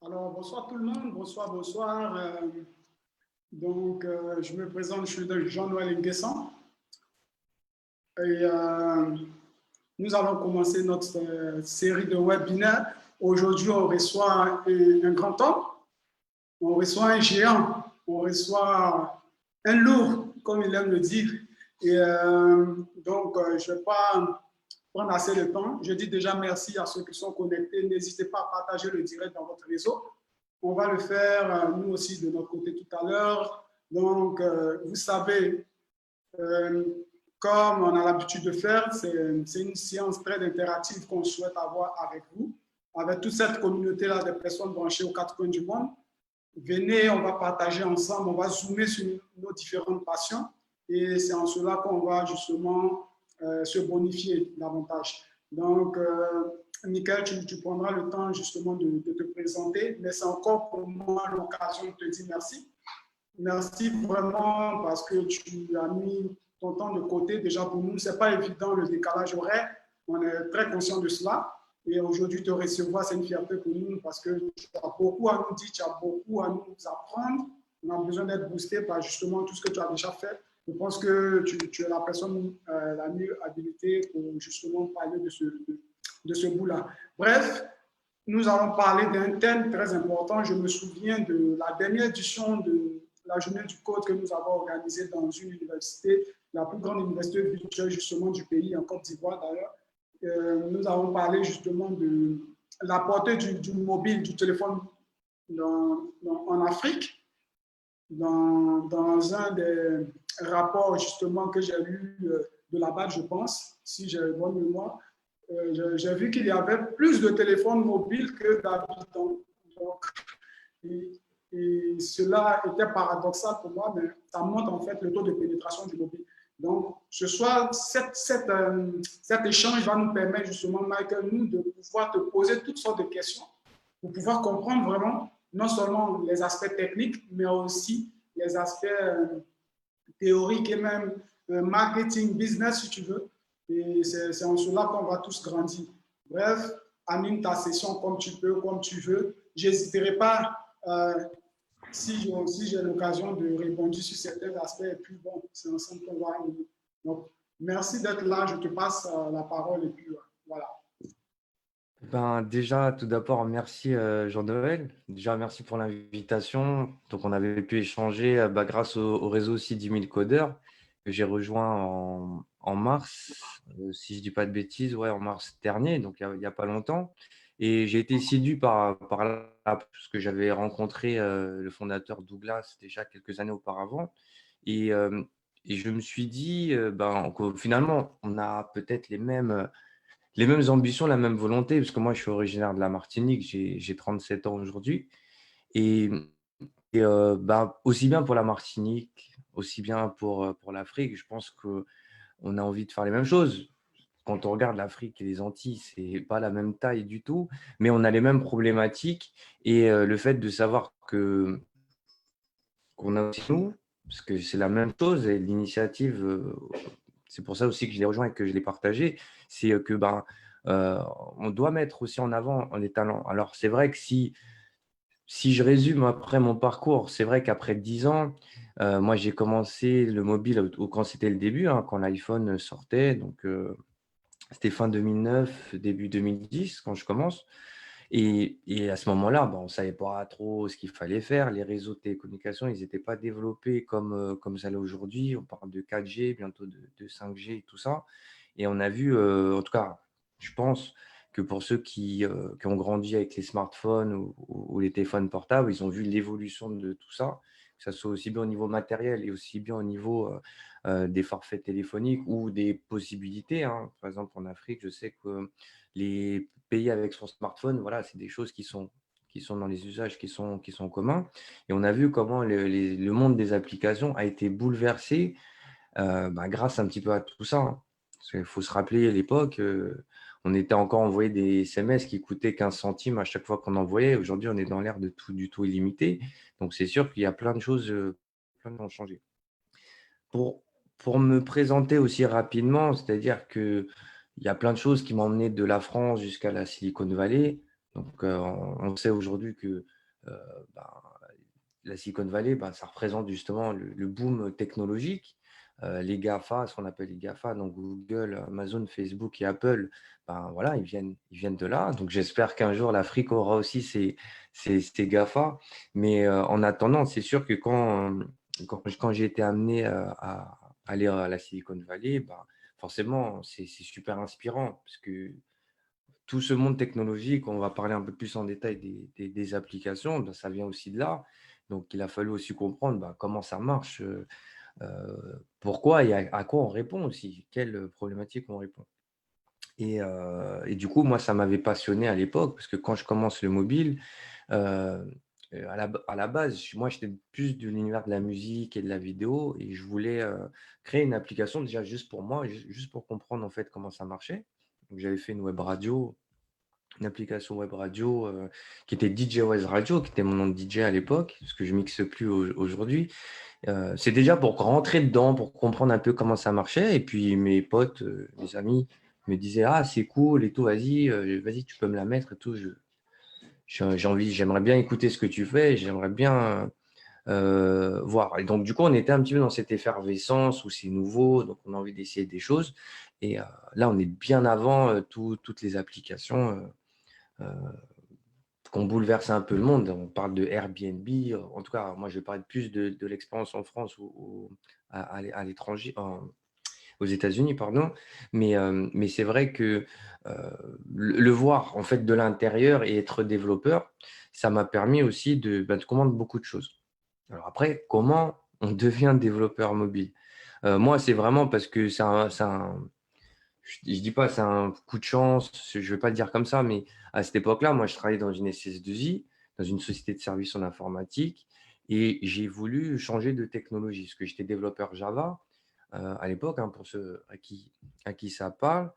Alors, bonsoir tout le monde, bonsoir, bonsoir. Je me présente, je suis Jean-Noël Nguessan et nous allons commencer notre série de webinaires. Aujourd'hui, on reçoit un grand homme, on reçoit un géant, on reçoit un lourd, comme il aime le dire. Et je ne vais pas prendre assez de temps. Je dis déjà merci à ceux qui sont connectés. N'hésitez pas à partager le direct dans votre réseau. On va le faire, nous aussi, de notre côté tout à l'heure. Vous savez, euh, comme on a l'habitude de faire, c'est une séance très interactive qu'on souhaite avoir avec vous, avec toute cette communauté-là de personnes branchées aux quatre coins du monde. Venez, on va partager ensemble, on va zoomer sur nos différentes passions et c'est en cela qu'on va justement se bonifier davantage. Michael, tu prendras le temps justement de te présenter, mais c'est encore pour moi l'occasion de te dire merci. Merci vraiment parce que tu as mis ton temps de côté. Déjà pour nous, ce n'est pas évident le décalage horaire. On est très conscient de cela. Et aujourd'hui, te recevoir, c'est une fierté pour nous parce que tu as beaucoup à nous dire, tu as beaucoup à nous apprendre. On a besoin d'être boosté par justement tout ce que tu as déjà fait. Je pense que tu es la personne la mieux habilitée pour justement parler de ce bout-là. Bref, nous allons parler d'un thème très important. Je me souviens de la dernière édition de la journée du code que nous avons organisée dans une université, la plus grande université virtuelle justement du pays, en Côte d'Ivoire d'ailleurs. Nous avons parlé justement de la portée du mobile, du téléphone en Afrique. Dans un des rapports justement que j'ai lu de là-bas, je pense, si j'ai bonne mémoire, j'ai vu qu'il y avait plus de téléphones mobiles que d'habitants. Et cela était paradoxal pour moi, mais ça montre en fait le taux de pénétration du mobile. Donc, ce soir, cet échange va nous permettre justement, Michael, nous, de pouvoir te poser toutes sortes de questions pour pouvoir comprendre vraiment non seulement les aspects techniques, mais aussi les aspects théoriques et même marketing, business, si tu veux. Et c'est en cela qu'on va tous grandir. Bref, anime ta session comme tu peux, comme tu veux. Je n'hésiterai pas, si j'ai l'occasion de répondre sur certains aspects. Et puis bon, c'est ensemble qu'on va arriver. Donc, merci d'être là. Je te passe la parole et puis voilà. Déjà, tout d'abord, merci Jean-Noël. Déjà, merci pour l'invitation. Donc, on avait pu échanger grâce au réseau aussi 10 000 codeurs que j'ai rejoint en mars, si je ne dis pas de bêtises, ouais, en mars dernier, donc il n'y a pas longtemps. Et j'ai été séduit par là, parce que j'avais rencontré le fondateur Douglas déjà quelques années auparavant. Et, euh, et je me suis dit, que finalement, on a peut-être les mêmes ambitions, la même volonté, parce que moi, je suis originaire de la Martinique, j'ai 37 ans aujourd'hui. Et, aussi bien pour la Martinique, aussi bien pour l'Afrique, je pense qu'on a envie de faire les mêmes choses. Quand on regarde l'Afrique et les Antilles, c'est pas la même taille du tout, mais on a les mêmes problématiques. Et le fait de savoir qu'on a aussi nous, parce que c'est la même chose, et l'initiative, c'est pour ça aussi que je l'ai rejoint et que je l'ai partagé, c'est que on doit mettre aussi en avant les talents. Alors, c'est vrai que si je résume après mon parcours, c'est vrai qu'après 10 ans, moi, j'ai commencé le mobile quand c'était le début, hein, quand l'iPhone sortait. Donc, c'était fin 2009, début 2010, quand je commence. Et à ce moment-là, on ne savait pas trop ce qu'il fallait faire. Les réseaux de télécommunications, ils n'étaient pas développés comme ça l'est aujourd'hui. On parle de 4G, bientôt de 5G et tout ça. Et on a vu, en tout cas, je pense que pour ceux qui ont grandi avec les smartphones ou les téléphones portables, ils ont vu l'évolution de tout ça, que ce soit aussi bien au niveau matériel et aussi bien au niveau des forfaits téléphoniques ou des possibilités, hein. Par exemple, en Afrique, je sais que les payer avec son smartphone, voilà, c'est des choses qui sont dans les usages qui sont communs. Et on a vu comment le monde des applications a été bouleversé grâce un petit peu à tout ça, hein. Parce qu'il faut se rappeler, à l'époque, on était encore envoyé des SMS qui coûtaient 15 centimes à chaque fois qu'on envoyait. Aujourd'hui, on est dans l'ère de tout, du tout illimité. Donc, c'est sûr qu'il y a plein de choses qui ont changé. Pour, pour me présenter aussi rapidement, c'est-à-dire qu'il y a plein de choses qui m'ont emmené de la France jusqu'à la Silicon Valley. Donc, on sait aujourd'hui que euh, ben, la Silicon Valley, ben, ça représente justement le boom technologique. Les GAFA, ce qu'on appelle les GAFA, donc Google, Amazon, Facebook et Apple, ben, voilà, ils viennent de là. Donc, j'espère qu'un jour, l'Afrique aura aussi ces GAFA. Mais en attendant, c'est sûr que quand j'ai été amené à aller à la Silicon Valley, ben, forcément, c'est super inspirant parce que tout ce monde technologique, on va parler un peu plus en détail des applications, ben, ça vient aussi de là. Donc, il a fallu aussi comprendre ben, comment ça marche, pourquoi et à quoi on répond aussi, quelles problématiques on répond. Et du coup, moi, ça m'avait passionné à l'époque, parce que quand je commence le mobile, euh, à la base, moi, j'étais plus de l'univers de la musique et de la vidéo, et je voulais créer une application déjà juste pour moi, juste pour comprendre en fait comment ça marchait. Donc, j'avais fait une web radio, une application web radio qui était DJOS Radio, qui était mon nom de DJ à l'époque, parce que je mixe plus aujourd'hui. C'est déjà pour rentrer dedans, pour comprendre un peu comment ça marchait. Et puis mes potes, mes amis me disaient, ah, c'est cool et tout, vas-y, tu peux me la mettre et tout. J'ai envie, j'aimerais bien écouter ce que tu fais, j'aimerais bien voir. Et donc, du coup, on était un petit peu dans cette effervescence où c'est nouveau, donc on a envie d'essayer des choses. Et là, on est bien avant toutes les applications euh, qu'on bouleverse un peu le monde. On parle de Airbnb. En tout cas, moi, je vais parler plus de l'expérience en France ou à l'étranger, aux États-Unis, pardon. Mais c'est vrai que le voir en fait de l'intérieur et être développeur, ça m'a permis aussi de comprendre beaucoup de choses. Alors après, comment on devient développeur mobile? Moi, c'est vraiment parce que je dis pas c'est un coup de chance, je ne vais pas le dire comme ça, mais à cette époque-là, moi, je travaillais dans une SS2I, dans une société de services en informatique, et j'ai voulu changer de technologie, parce que j'étais développeur Java à l'époque, hein, pour ceux à qui ça parle.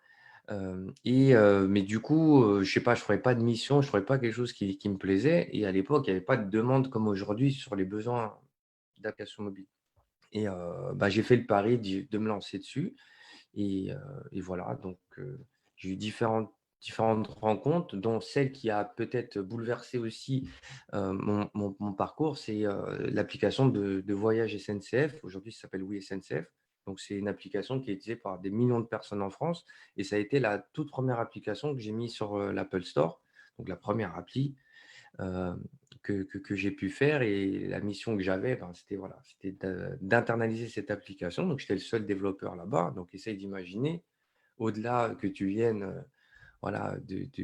Mais du coup, je sais pas, je ne ferais pas de mission, je ne ferais pas quelque chose qui me plaisait. Et à l'époque, il n'y avait pas de demande comme aujourd'hui sur les besoins d'applications mobiles. Et bah, j'ai fait le pari de me lancer dessus. Et voilà, donc j'ai eu différentes rencontres, dont celle qui a peut-être bouleversé aussi mon parcours, c'est l'application de voyage SNCF. Aujourd'hui, ça s'appelle Oui SNCF. Donc, c'est une application qui est utilisée par des millions de personnes en France. Et ça a été la toute première application que j'ai mise sur l'Apple Store. Donc, la première appli euh, que j'ai pu faire. Et la mission que j'avais, ben, c'était voilà, d'internaliser cette application. Donc, j'étais le seul développeur là-bas. Donc, essaye d'imaginer, au-delà que tu viennes voilà,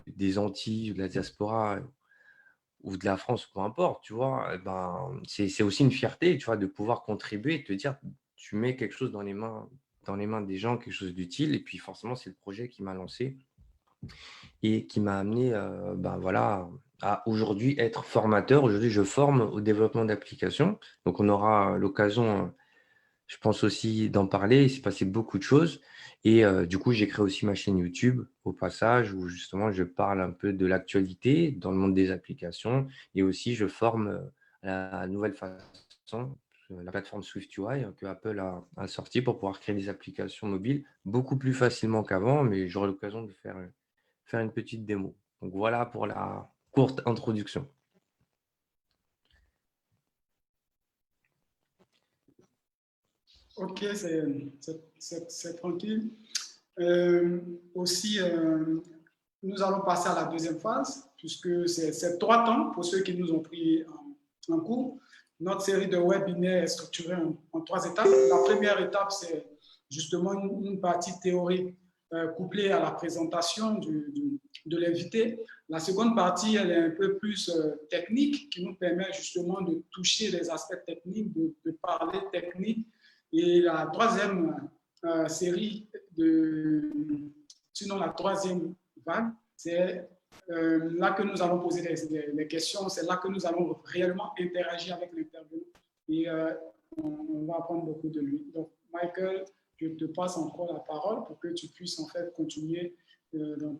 des Antilles, de la diaspora ou de la France, peu importe, tu vois, ben, c'est aussi une fierté, tu vois, de pouvoir contribuer et te dire, tu mets quelque chose dans les mains des gens, quelque chose d'utile. Et puis, forcément, c'est le projet qui m'a lancé et qui m'a amené ben voilà, à aujourd'hui être formateur. Aujourd'hui, je forme au développement d'applications. Donc, on aura l'occasion, je pense aussi d'en parler. Il s'est passé beaucoup de choses. Et du coup, j'ai créé aussi ma chaîne YouTube au passage où justement, je parle un peu de l'actualité dans le monde des applications. Et aussi, je forme à la nouvelle façon, la plateforme SwiftUI que Apple a sorti pour pouvoir créer des applications mobiles beaucoup plus facilement qu'avant. Mais j'aurai l'occasion de faire une petite démo. Donc voilà pour la courte introduction. Ok, c'est tranquille. Euh, Aussi, nous allons passer à la deuxième phase, puisque c'est 3 temps pour ceux qui nous ont pris en cours. Notre série de webinaires est structurée en 3 étapes. La première étape, c'est justement une partie théorique couplée à la présentation de l'invité. La seconde partie, elle est un peu plus technique, qui nous permet justement de toucher les aspects techniques, de parler technique. Et la troisième série sinon la troisième vague, c'est là que nous allons poser les questions, c'est là que nous allons réellement interagir avec l'intervenant et on va apprendre beaucoup de lui. Donc, Michael, je te passe encore la parole pour que tu puisses en fait continuer dans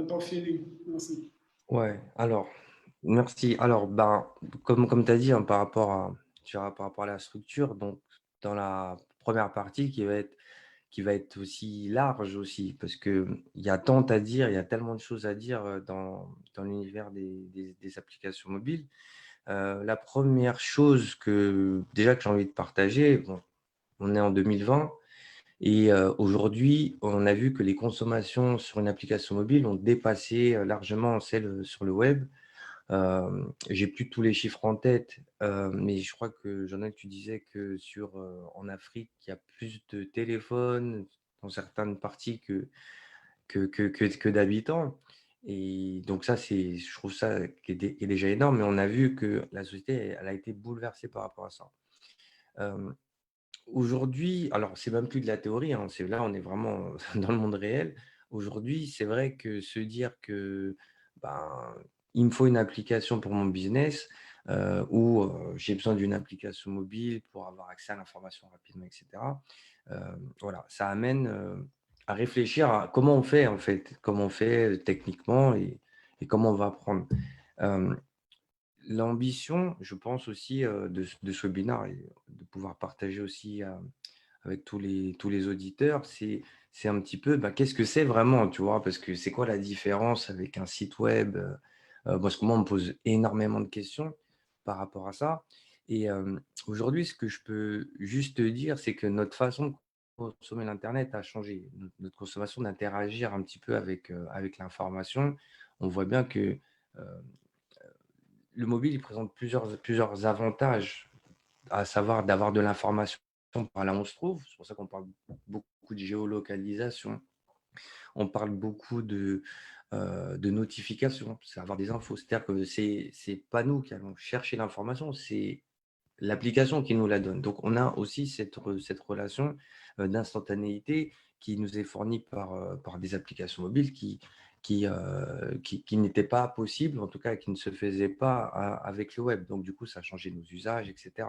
ton feeling. Merci. Ouais, alors, merci. Alors, ben, comme tu as dit, hein, par rapport à la structure, donc dans la première partie qui va être aussi large aussi, parce qu'il y a tant à dire, il y a tellement de choses à dire dans l'univers des applications mobiles. La première chose déjà que j'ai envie de partager, bon, on est en 2020 et aujourd'hui, on a vu que les consommations sur une application mobile ont dépassé largement celles sur le web. J'ai plus tous les chiffres en tête, mais je crois que Jean-Noël, tu disais que en Afrique, il y a plus de téléphones dans certaines parties que d'habitants. Et donc ça, je trouve ça qui est déjà énorme, mais on a vu que la société, elle a été bouleversée par rapport à ça. Aujourd'hui, alors c'est même plus de la théorie, hein, là, on est vraiment dans le monde réel. Aujourd'hui, c'est vrai que se dire que ben, il me faut une application pour mon business ou j'ai besoin d'une application mobile pour avoir accès à l'information rapidement, etc. Voilà, ça amène à réfléchir à comment on fait en fait, comment on fait techniquement et comment on va apprendre. Euh, L'ambition, je pense aussi de ce webinaire et de pouvoir partager aussi avec tous les auditeurs, c'est un petit peu, qu'est-ce que c'est vraiment, tu vois, parce que c'est quoi la différence avec un site web parce que moi, on me pose énormément de questions par rapport à ça. Et aujourd'hui, ce que je peux juste te dire, c'est que notre façon de consommer l'Internet a changé. Notre consommation d'interagir un petit peu avec l'information, on voit bien que euh, le mobile, il présente plusieurs avantages, à savoir d'avoir de l'information par là où on se trouve. C'est pour ça qu'on parle beaucoup de géolocalisation. On parle beaucoup de notifications, c'est avoir des infos. C'est-à-dire que c'est pas nous qui allons chercher l'information, c'est l'application qui nous la donne. Donc, on a aussi cette relation d'instantanéité qui nous est fournie par des applications mobiles qui n'étaient pas possibles, en tout cas qui ne se faisaient pas avec le web. Donc, du coup, ça a changé nos usages, etc.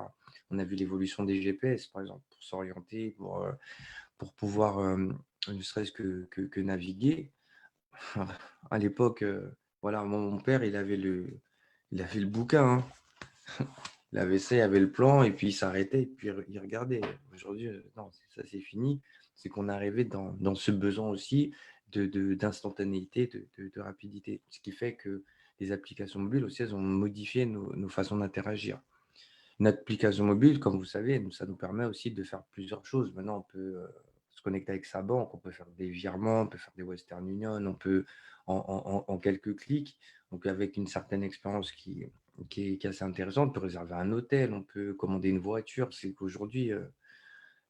On a vu l'évolution des GPS, par exemple, pour s'orienter, pour pouvoir, ne serait-ce que naviguer. À l'époque, voilà, mon père, il avait le bouquin, hein. Il avait ça, il avait le plan, et puis il s'arrêtait, et puis il regardait. Aujourd'hui, non, ça c'est fini. C'est qu'on est arrivé dans ce besoin aussi d'instantanéité, de rapidité. Ce qui fait que les applications mobiles aussi, elles ont modifié nos façons d'interagir. Une application mobile, comme vous savez, ça nous permet aussi de faire plusieurs choses. Maintenant, on peut se connecter avec sa banque, on peut faire des virements, on peut faire des Western Union, on peut en quelques clics, donc avec une certaine expérience qui est assez intéressante, on peut réserver un hôtel, on peut commander une voiture. C'est qu'aujourd'hui,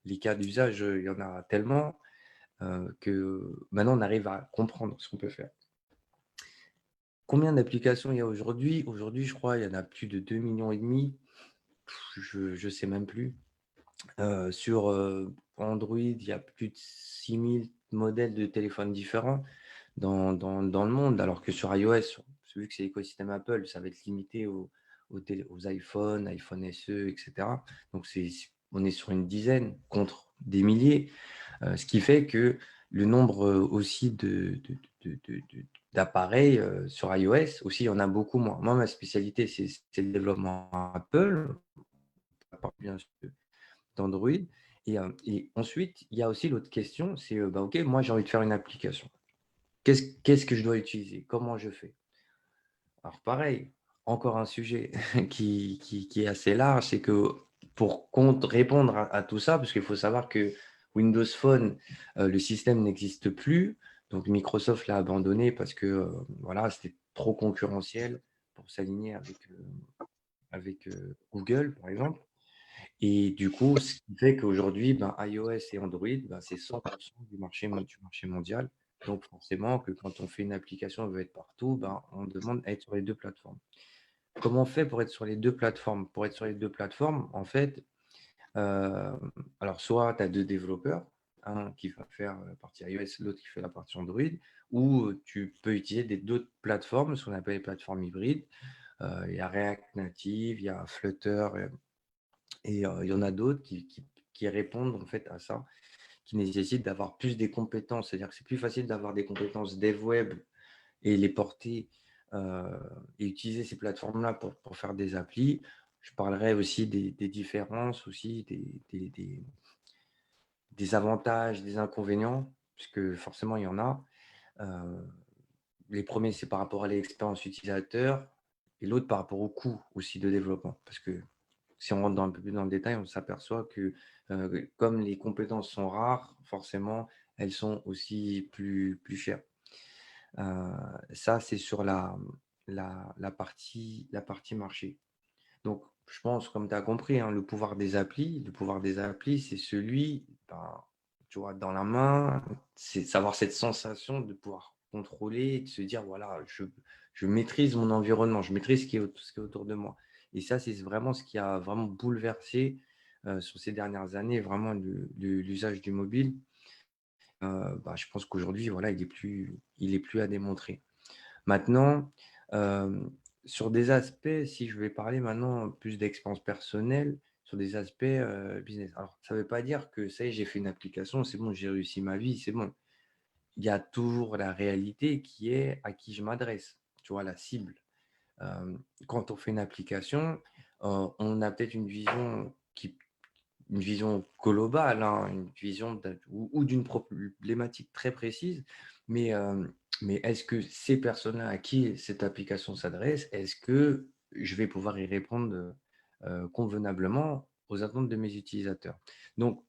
les cas d'usage, il y en a tellement que maintenant, on arrive à comprendre ce qu'on peut faire. Combien d'applications il y a aujourd'hui? Aujourd'hui, je crois, il y en a plus de 2,5 millions. Je ne sais même plus. Sur Android, il y a plus de 6000 modèles de téléphones différents dans le monde, alors que sur iOS, vu que c'est l'écosystème Apple, ça va être limité aux iPhone, iPhone SE, etc. Donc, on est sur une dizaine contre des milliers, ce qui fait que le nombre aussi d'appareils sur iOS, aussi, il y en a beaucoup moins. Moi, ma spécialité, c'est le développement Apple, bien sûr, d'Android. Et ensuite, il y a aussi l'autre question, c'est OK, moi j'ai envie de faire une application. Qu'est-ce que je dois utiliser? Comment je fais? Alors pareil, encore un sujet qui est assez large, c'est que pour répondre à tout ça, parce qu'il faut savoir que Windows Phone, le système n'existe plus. Donc Microsoft l'a abandonné parce que voilà, c'était trop concurrentiel pour s'aligner avec Google, par exemple. Et du coup, ce qui fait qu'aujourd'hui, iOS et Android, c'est 100% du marché mondial. Donc, forcément, que quand on fait une application, on veut être partout, on demande à être sur les deux plateformes. Comment on fait pour être sur les deux plateformes? Pour être sur les deux plateformes, en fait, alors soit tu as deux développeurs, un qui va faire la partie iOS, l'autre qui fait la partie Android, ou tu peux utiliser d'autres plateformes, ce qu'on appelle les plateformes hybrides. Il y a React Native, il y a Flutter, et il y en a d'autres qui répondent en fait à ça, qui nécessitent d'avoir plus des compétences. C'est-à-dire que c'est plus facile d'avoir des compétences dev web et les porter et utiliser ces plateformes-là pour faire des applis. Je parlerai aussi des différences, aussi des avantages, des inconvénients, puisque forcément, il y en a. Euh, les premiers, c'est par rapport à l'expérience utilisateur et l'autre par rapport au coût aussi de développement. Parce que si on rentre un peu plus dans le détail, on s'aperçoit que comme les compétences sont rares, forcément, elles sont aussi plus chères. Ça, c'est sur la partie marché. Donc, je pense, comme tu as compris, hein, le pouvoir des applis, c'est celui, ben, tu vois, dans la main, c'est savoir cette sensation de pouvoir contrôler et de se dire, voilà, je maîtrise mon environnement, je maîtrise ce qui est autour de moi. Et ça, c'est vraiment ce qui a vraiment bouleversé sur ces dernières années, vraiment l'usage du mobile. Bah, je pense qu'aujourd'hui, voilà, il est plus à démontrer. Maintenant, sur des aspects, si je vais parler maintenant plus d'expérience personnelle, sur des aspects business. Alors, ça ne veut pas dire que ça y est, j'ai fait une application, c'est bon, j'ai réussi ma vie, c'est bon. Il y a toujours la réalité qui est à qui je m'adresse, tu vois, la cible. Quand on fait une application, on a peut-être une vision globale, hein, une vision ou d'une problématique très précise, mais, mais est-ce que ces personnes-là à qui cette application s'adresse, est-ce que je vais pouvoir y répondre convenablement aux attentes de mes utilisateurs? Donc,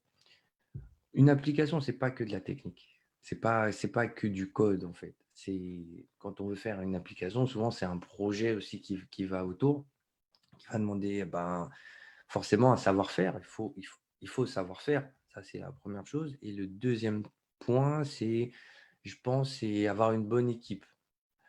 une application, c'est pas que de la technique. C'est pas que du code, en fait. Quand on veut faire une application, souvent, c'est un projet aussi qui va autour, qui va demander ben, forcément un savoir-faire. Il faut savoir faire. Ça, c'est la première chose. Et le deuxième point, je pense, c'est avoir une bonne équipe.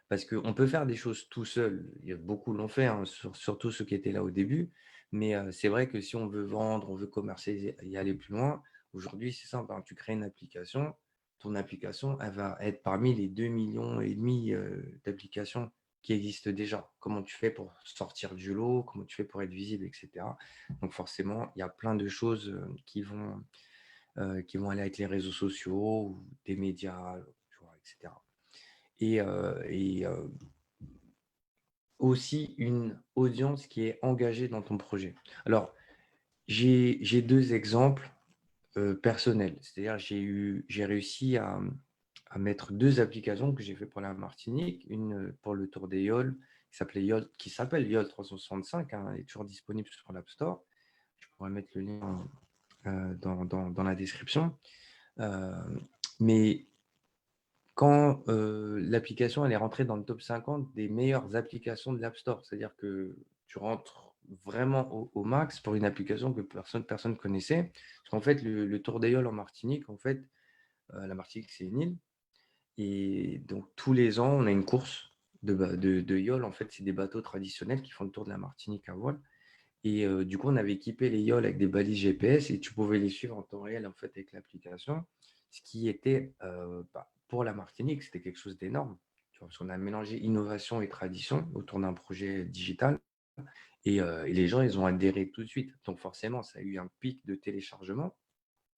Parce qu'on peut faire des choses tout seul. Beaucoup l'ont fait, hein, surtout ceux qui étaient là au début. Mais c'est vrai que si on veut vendre, on veut commercer et aller plus loin, aujourd'hui, c'est simple, hein, tu crées une application. Ton application, elle va être parmi les 2,5 millions d'applications qui existent déjà. Comment tu fais pour sortir du lot, comment tu fais pour être visible, etc. Donc forcément, il y a plein de choses qui vont aller avec les réseaux sociaux ou des médias, tu vois, etc. Et aussi une audience qui est engagée dans ton projet. Alors, j'ai deux exemples personnels. C'est-à-dire, j'ai réussi à mettre deux applications que j'ai fait pour la Martinique. Une pour le Tour des Yoles, qui s'appelle YOL 365, hein, elle est toujours disponible sur l'App Store. Je pourrais mettre le lien dans la description. Mais quand l'application elle est rentrée dans le top 50 des meilleures applications de l'App Store, c'est-à-dire que tu rentres vraiment au max pour une application que personne connaissait. Parce qu'en fait, le Tour d'Aïol en Martinique, en fait, la Martinique, c'est une île. Et donc, tous les ans, on a une course de yole. En fait, c'est des bateaux traditionnels qui font le tour de la Martinique à voile. Et du coup, on avait équipé les yoles avec des balises GPS et tu pouvais les suivre en temps réel en fait, avec l'application. Ce qui était, pour la Martinique, c'était quelque chose d'énorme. Tu vois, parce qu'on a mélangé innovation et tradition autour d'un projet digital. Et les gens, ils ont adhéré tout de suite. Donc forcément, ça a eu un pic de téléchargement.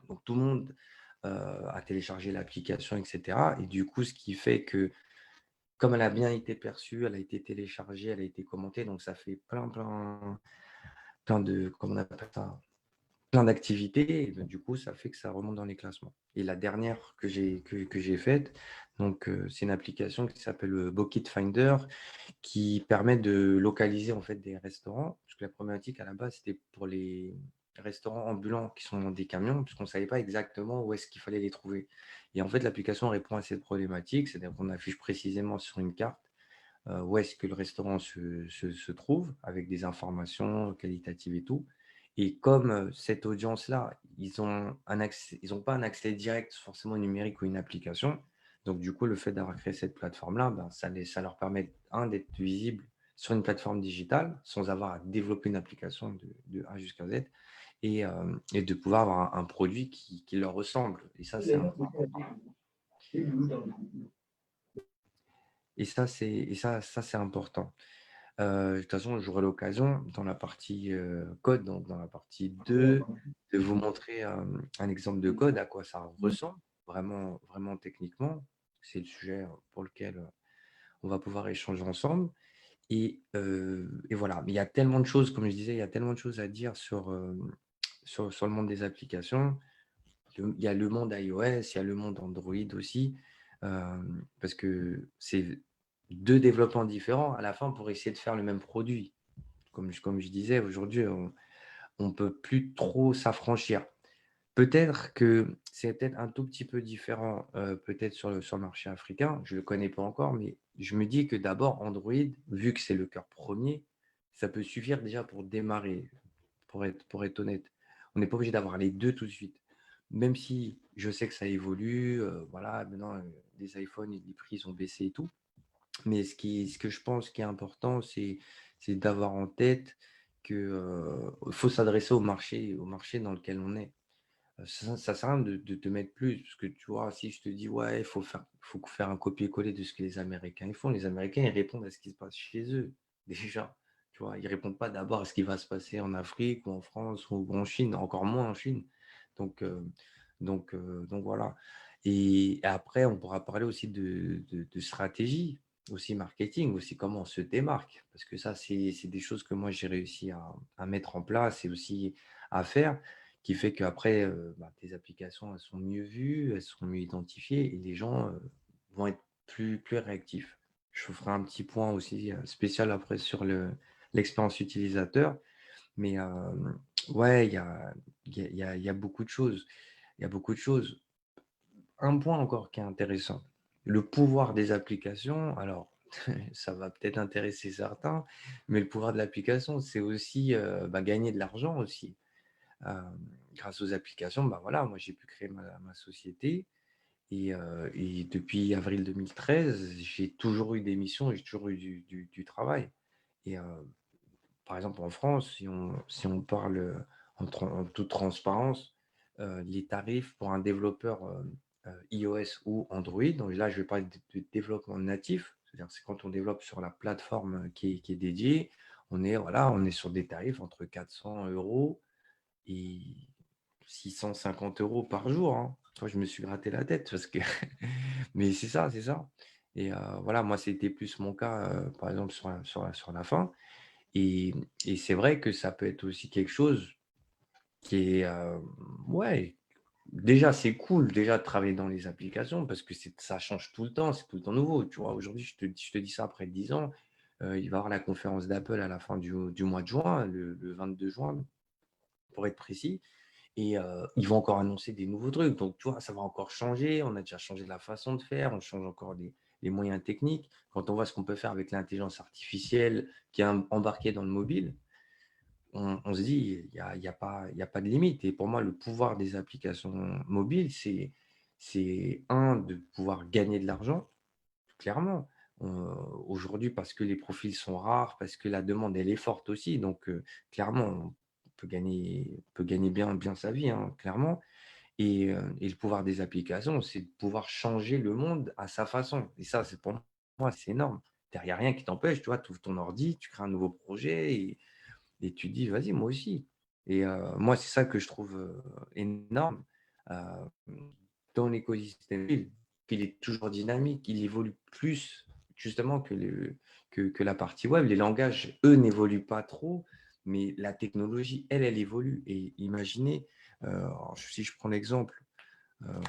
Donc tout le monde a téléchargé l'application, etc. Et du coup, ce qui fait que, comme elle a bien été perçue, elle a été téléchargée, elle a été commentée. Donc ça fait plein de, comment on appelle ça, plein d'activités. Et ben, du coup, ça fait que ça remonte dans les classements. Et la dernière que j'ai faite, donc c'est une application qui s'appelle Bucket Finder, qui permet de localiser en fait des restaurants. Parce que la problématique à la base, c'était pour les restaurants ambulants qui sont dans des camions, puisqu'on ne savait pas exactement où est-ce qu'il fallait les trouver. Et en fait, l'application répond à cette problématique, c'est-à-dire qu'on affiche précisément sur une carte où est-ce que le restaurant se trouve, avec des informations qualitatives et tout. Et comme cette audience-là, ils n'ont pas un accès direct forcément numérique ou une application. Donc, du coup, le fait d'avoir créé cette plateforme-là, ben, ça leur permet, d'être visible sur une plateforme digitale sans avoir à développer une application de A jusqu'à Z et de pouvoir avoir un produit qui leur ressemble. Et ça, c'est ça, c'est important. De toute façon, j'aurai l'occasion, dans la partie code, donc dans la partie 2, de vous montrer un exemple de code, à quoi ça ressemble, vraiment, vraiment techniquement. C'est le sujet pour lequel on va pouvoir échanger ensemble. Et voilà, mais il y a tellement de choses, comme je disais, il y a tellement de choses à dire sur le monde des applications il y a le monde iOS, il y a le monde Android aussi, parce que c'est deux développements différents à la fin pour essayer de faire le même produit. Comme je disais, aujourd'hui, on ne peut plus trop s'affranchir. Peut-être que c'est peut-être un tout petit peu différent, peut-être sur le marché africain. Je ne le connais pas encore, mais je me dis que d'abord, Android, vu que c'est le cœur premier, ça peut suffire déjà pour démarrer, pour être honnête. On n'est pas obligé d'avoir les deux tout de suite. Même si je sais que ça évolue, voilà, maintenant, les iPhones, les prix ont baissé et tout. Mais ce que je pense qui est important, c'est d'avoir en tête que faut s'adresser au marché dans lequel on est. Ça sert à rien de te mettre plus, parce que tu vois, si je te dis, ouais, faut faire un copier-coller de ce que les Américains ils font, les Américains, ils répondent à ce qui se passe chez eux, déjà. Tu vois, ils répondent pas d'abord à ce qui va se passer en Afrique ou en France ou en Chine, encore moins en Chine. Donc, donc voilà. Et après, on pourra parler aussi de stratégie, aussi marketing, aussi comment on se démarque, parce que ça, c'est des choses que moi, j'ai réussi à mettre en place et aussi à faire qui fait qu'après, tes applications, elles sont mieux vues, elles sont mieux identifiées et les gens, vont être plus réactifs. Je vous ferai un petit point aussi, spécial après sur l'expérience utilisateur, mais ouais, il y a beaucoup de choses. Il y a beaucoup de choses. Un point encore qui est intéressant, le pouvoir des applications, alors ça va peut-être intéresser certains, mais le pouvoir de l'application, c'est aussi, gagner de l'argent aussi. Heu, Grâce aux applications, voilà, moi j'ai pu créer ma société et depuis avril 2013, j'ai toujours eu des missions et j'ai toujours eu du travail et par exemple en France, si on parle, en toute transparence, les tarifs pour un développeur, iOS ou Android, donc là je vais parler de développement natif, c'est-à-dire c'est quand on développe sur la plateforme, qui est dédiée, on est sur des tarifs entre 400 € et 650 € par jour, hein. Toi, je me suis gratté la tête parce que mais c'est ça, c'est ça et voilà, moi, c'était plus mon cas, par exemple sur la fin et c'est vrai que ça peut être aussi quelque chose qui est, ouais, déjà, c'est cool, déjà, de travailler dans les applications parce que ça change tout le temps, c'est tout le temps nouveau, tu vois? Aujourd'hui, je te dis ça après 10 ans, il va y avoir la conférence d'Apple à la fin du mois de juin, le 22 juin, pour être précis et ils vont encore annoncer des nouveaux trucs. Donc, tu vois, ça va encore changer. On a déjà changé la façon de faire. On change encore les moyens techniques. Quand on voit ce qu'on peut faire avec l'intelligence artificielle qui est embarquée dans le mobile, on se dit, il y a pas de limite. Et pour moi, le pouvoir des applications mobiles, c'est un, de pouvoir gagner de l'argent, clairement. Aujourd'hui, parce que les profils sont rares, parce que la demande, elle est forte aussi. Donc, clairement, on peut gagner bien sa vie, hein, clairement. Et le pouvoir des applications, c'est de pouvoir changer le monde à sa façon. Et ça, c'est pour moi, c'est énorme. Il n'y a rien qui t'empêche, tu vois, tu ouvres ton ordi, tu crées un nouveau projet et tu te dis, vas-y, moi aussi. Et moi, c'est ça que je trouve énorme euh, dans l'écosystème. Il est toujours dynamique, il évolue plus justement que la partie web. Les langages, eux, n'évoluent pas trop, mais la technologie, elle évolue. Et imaginez, alors, si je prends l'exemple, euh,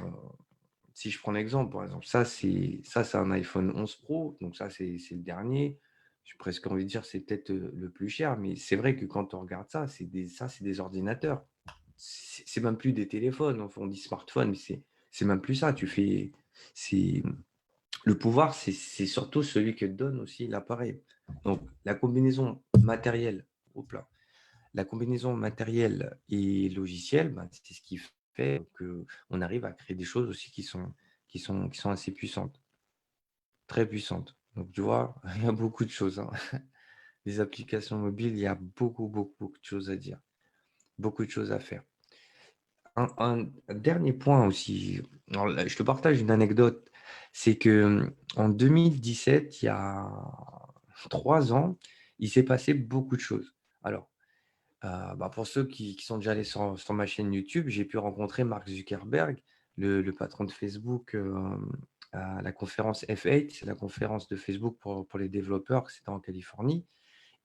par exemple, ça c'est un iPhone 11 Pro, donc ça c'est le dernier. J'ai presque envie de dire c'est peut-être le plus cher, mais c'est vrai que quand on regarde ça, c'est des ordinateurs. C'est même plus des téléphones, enfin, on dit smartphone, mais c'est même plus ça. C'est le pouvoir, c'est surtout celui que donne aussi l'appareil. Donc la combinaison matérielle, hop là, la combinaison matérielle et logicielle, c'est ce qui fait qu'on arrive à créer des choses aussi qui sont assez puissantes, très puissantes. Donc, tu vois, il y a beaucoup de choses, hein. Les applications mobiles, il y a beaucoup, beaucoup, beaucoup de choses à dire, beaucoup de choses à faire. Un dernier point aussi, alors là, je te partage une anecdote, c'est que en 2017, il y a 3 ans, il s'est passé beaucoup de choses. Alors, pour ceux qui sont déjà allés sur ma chaîne YouTube, j'ai pu rencontrer Mark Zuckerberg, le patron de Facebook, à la conférence F8, c'est la conférence de Facebook pour les développeurs, c'était en Californie.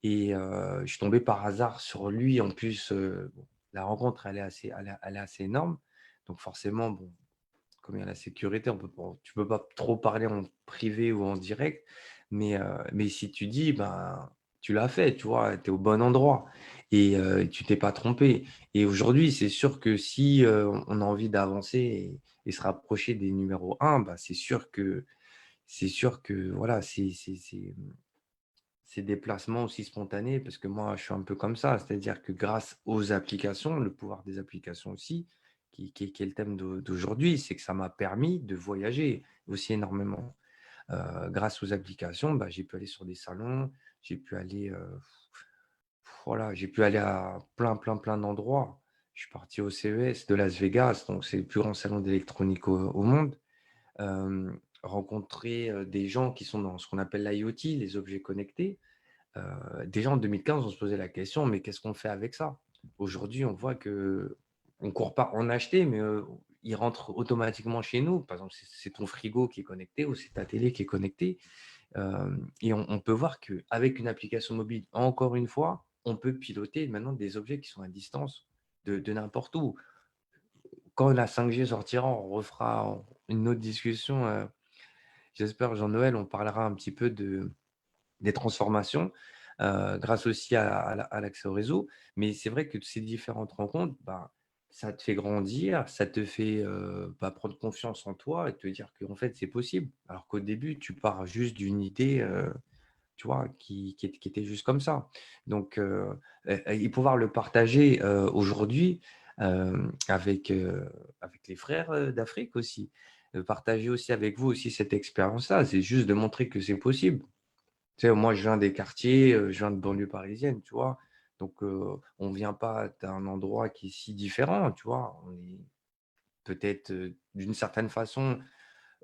Et je suis tombé par hasard sur lui. En plus, bon, la rencontre, elle est assez énorme Donc forcément, bon, comme il y a la sécurité, tu peux pas trop parler en privé ou en direct, mais si tu dis, ben, tu l'as fait, tu vois, tu es au bon endroit et tu t'es pas trompé. Et aujourd'hui, c'est sûr que si on a envie d'avancer et se rapprocher des numéros un, bah, c'est sûr que voilà, c'est des placements aussi spontanés parce que moi, je suis un peu comme ça. C'est-à-dire que grâce aux applications, le pouvoir des applications aussi, qui est le thème d'aujourd'hui, c'est que ça m'a permis de voyager aussi énormément. Grâce aux applications, bah, j'ai pu aller sur des salons, j'ai pu aller, voilà, j'ai pu aller à plein, plein, plein d'endroits. Je suis parti au CES de Las Vegas, donc c'est le plus grand salon d'électronique au monde. Rencontrer des gens qui sont dans ce qu'on appelle l'IoT, les objets connectés. Déjà en 2015, on se posait la question, mais qu'est-ce qu'on fait avec ça? Aujourd'hui, on voit que on court pas en acheter, mais il rentre automatiquement chez nous. Par exemple, c'est ton frigo qui est connecté ou c'est ta télé qui est connectée. Et on peut voir qu'avec une application mobile, encore une fois, on peut piloter maintenant des objets qui sont à distance de n'importe où. Quand la 5G sortira, on refera une autre discussion. J'espère, Jean-Noël, on parlera un petit peu des transformations grâce aussi à l'accès au réseau. Mais c'est vrai que ces différentes rencontres, bah, ça te fait grandir, ça te fait bah, prendre confiance en toi et te dire qu'en fait, c'est possible. Alors qu'au début, tu pars juste d'une idée, tu vois, qui était juste comme ça. Donc, et pouvoir le partager aujourd'hui avec les frères d'Afrique aussi. Partager aussi avec vous aussi cette expérience-là, c'est juste de montrer que c'est possible. Tu sais, moi, je viens des quartiers, je viens de banlieue parisienne, tu vois. Donc, on ne vient pas d'un endroit qui est si différent, tu vois. On est peut-être, d'une certaine façon,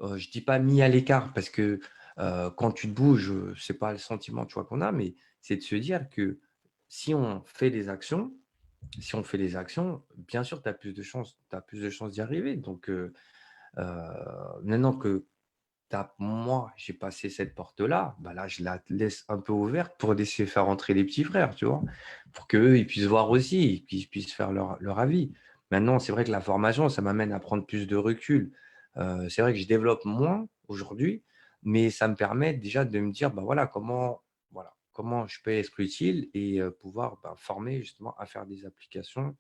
je dis pas mis à l'écart parce que, quand tu te bouges, c'est pas le sentiment, tu vois, qu'on a, mais c'est de se dire que si on fait des actions si on fait des actions, bien sûr, tu as plus de chances d'y arriver. Donc, maintenant que moi, j'ai passé cette porte-là, bah là, je la laisse un peu ouverte pour essayer de faire entrer les petits frères, tu vois, pour qu'eux, ils puissent voir aussi, qu'ils puissent faire leur avis. Maintenant, c'est vrai que la formation, ça m'amène à prendre plus de recul. C'est vrai que je développe moins aujourd'hui, mais ça me permet déjà de me dire, bah comment je peux être utile et pouvoir bah, former justement à faire des applications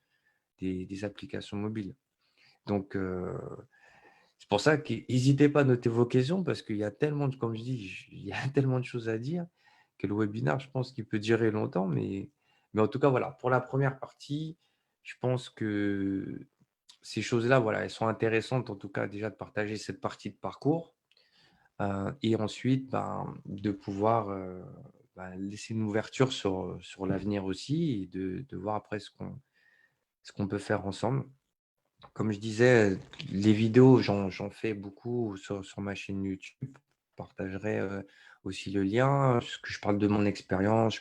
mobiles. Donc, c'est pour ça qu'hésitez pas à noter vos questions parce qu'il y a tellement de, comme je dis, il y a tellement de choses à dire que le webinaire, je pense qu'il peut durer longtemps. Mais en tout cas, voilà, pour la première partie, je pense que ces choses-là, voilà, elles sont intéressantes en tout cas déjà de partager cette partie de parcours et ensuite ben, de pouvoir ben, laisser une ouverture sur l'avenir aussi et de voir après ce qu'on peut faire ensemble. Comme je disais, les vidéos, j'en fais beaucoup sur ma chaîne YouTube. Je partagerai aussi le lien, parce que je parle de mon expérience.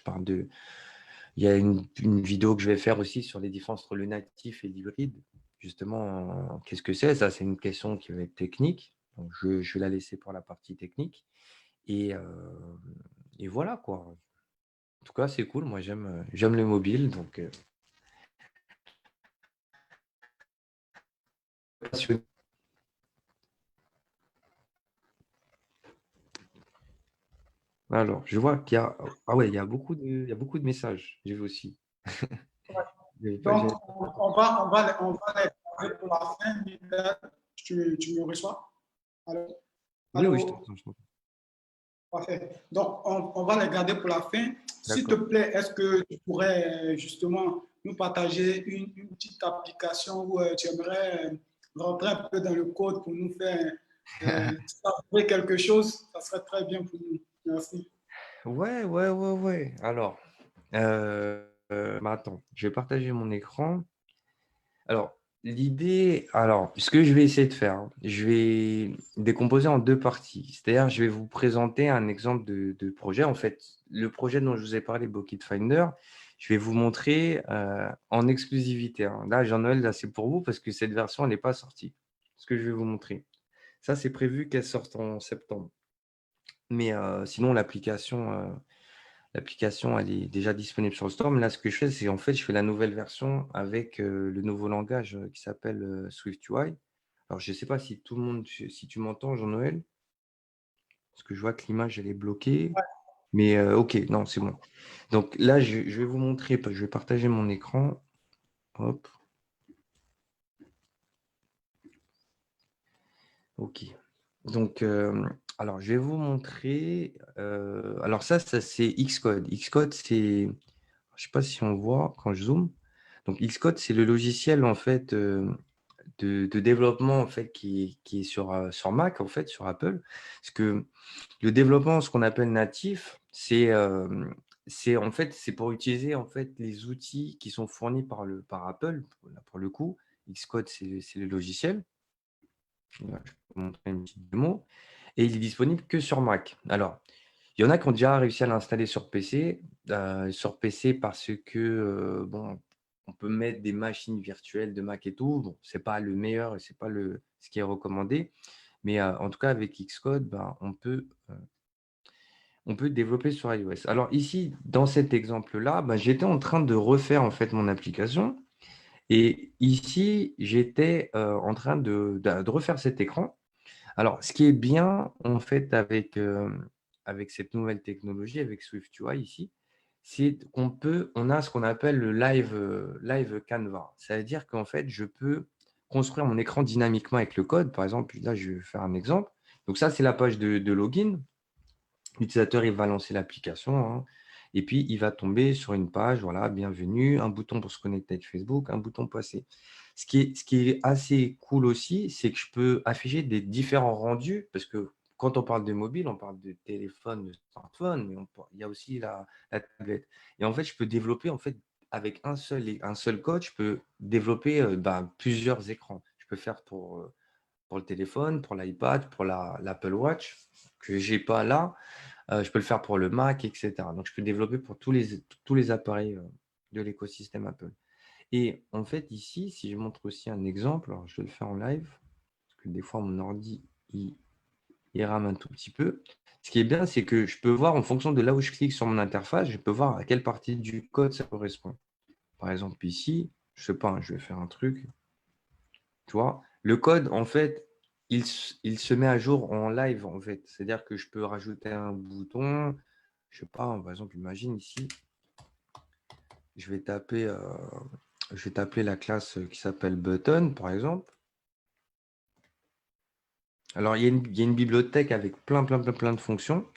Il y a une vidéo que je vais faire aussi sur les différences entre le natif et l'hybride. Justement, qu'est-ce que c'est? Ça, c'est une question qui va être technique. Donc, je vais la laisser pour la partie technique. Et, euh, et voilà, quoi. En tout cas, c'est cool. Moi, j'aime le mobile. Donc, passionné. Alors, je vois qu'il y a, ah ouais, il y a beaucoup de messages. J'ai vu aussi. Donc, on va les garder pour la fin. Michael. Tu me reçois? Allô? Oui, oui, Allô? je t'entends. Parfait. Donc, on va les garder pour la fin. S'il te D'accord. plaît, est-ce que tu pourrais justement nous partager une petite application où tu aimerais rentrer un peu dans le code pour nous faire savourer quelque chose? Ça serait très bien pour nous. Merci. Ouais, ouais, ouais, ouais. Alors, bah, attends, je vais partager mon écran. Alors, ce que je vais essayer de faire, hein, je vais décomposer en deux parties. C'est-à-dire, je vais vous présenter un exemple de projet. En fait, le projet dont je vous ai parlé, Bucket Finder, je vais vous montrer en exclusivité, hein. Là, Jean-Noël, là, c'est pour vous parce que cette version, elle n'est pas sortie. Ce que je vais vous montrer. Ça, c'est prévu qu'elle sorte en septembre. Mais sinon, l'application, elle est déjà disponible sur le store. Mais là, ce que je fais, c'est en fait, je fais la nouvelle version avec le nouveau langage qui s'appelle SwiftUI. Alors, je ne sais pas si tout le monde, si tu m'entends, Jean-Noël, parce que je vois que l'image, elle est bloquée. Mais OK, non, c'est bon. Donc là, je vais vous montrer, je vais partager mon écran. Hop, OK. Donc, alors, je vais vous montrer. Alors, ça c'est Xcode. Xcode, c'est, je ne sais pas si on voit quand je zoome. Donc, Xcode, c'est le logiciel, en fait, de développement, en fait, qui est sur Mac, en fait, sur Apple. Parce que le développement, ce qu'on appelle natif, c'est en fait, c'est pour utiliser en fait les outils qui sont fournis par Apple, pour le coup. Xcode, c'est le logiciel. Voilà, je vais vous montrer une petite démo. Et il est disponible que sur Mac. Alors, il y en a qui ont déjà réussi à l'installer sur PC. Sur PC parce que, bon, on peut mettre des machines virtuelles de Mac et tout. Bon, ce n'est pas le meilleur et ce n'est pas ce qui est recommandé. Mais en tout cas, avec Xcode, ben, on peut développer sur iOS. Alors ici, dans cet exemple-là, bah, j'étais en train de refaire en fait mon application. Et ici, j'étais en train de refaire cet écran. Alors, ce qui est bien en fait avec cette nouvelle technologie, avec SwiftUI ici, c'est on a ce qu'on appelle le live Canva. Ça veut dire qu'en fait, je peux construire mon écran dynamiquement avec le code. Par exemple, là, je vais faire un exemple. Donc ça, c'est la page de login. L'utilisateur, il va lancer l'application, hein, et puis il va tomber sur une page, voilà, bienvenue, un bouton pour se connecter avec Facebook, un bouton passer. Ce qui est assez cool aussi, c'est que je peux afficher des différents rendus, parce que quand on parle de mobile, on parle de téléphone, de smartphone, mais il y a aussi la tablette. Et en fait, je peux développer, en fait, avec un seul code, je peux développer plusieurs écrans. Je peux faire pour le téléphone, pour l'iPad, pour l'Apple Watch, que je n'ai pas là. Je peux le faire pour le Mac, etc. Donc, je peux développer pour tous les appareils de l'écosystème Apple. Et en fait, ici, si je montre aussi un exemple, alors je vais le faire en live, parce que des fois, mon ordi, il rame un tout petit peu. Ce qui est bien, c'est que je peux voir, en fonction de là où je clique sur mon interface, je peux voir à quelle partie du code ça correspond. Par exemple, ici, je sais pas, hein, je vais faire un truc. Tu vois, le code, en fait, il se met à jour en live, en fait. C'est-à-dire que je peux rajouter un bouton. Je sais pas, par exemple, imagine ici, je vais taper la classe qui s'appelle button, par exemple. Alors, il y a une bibliothèque avec plein de fonctions.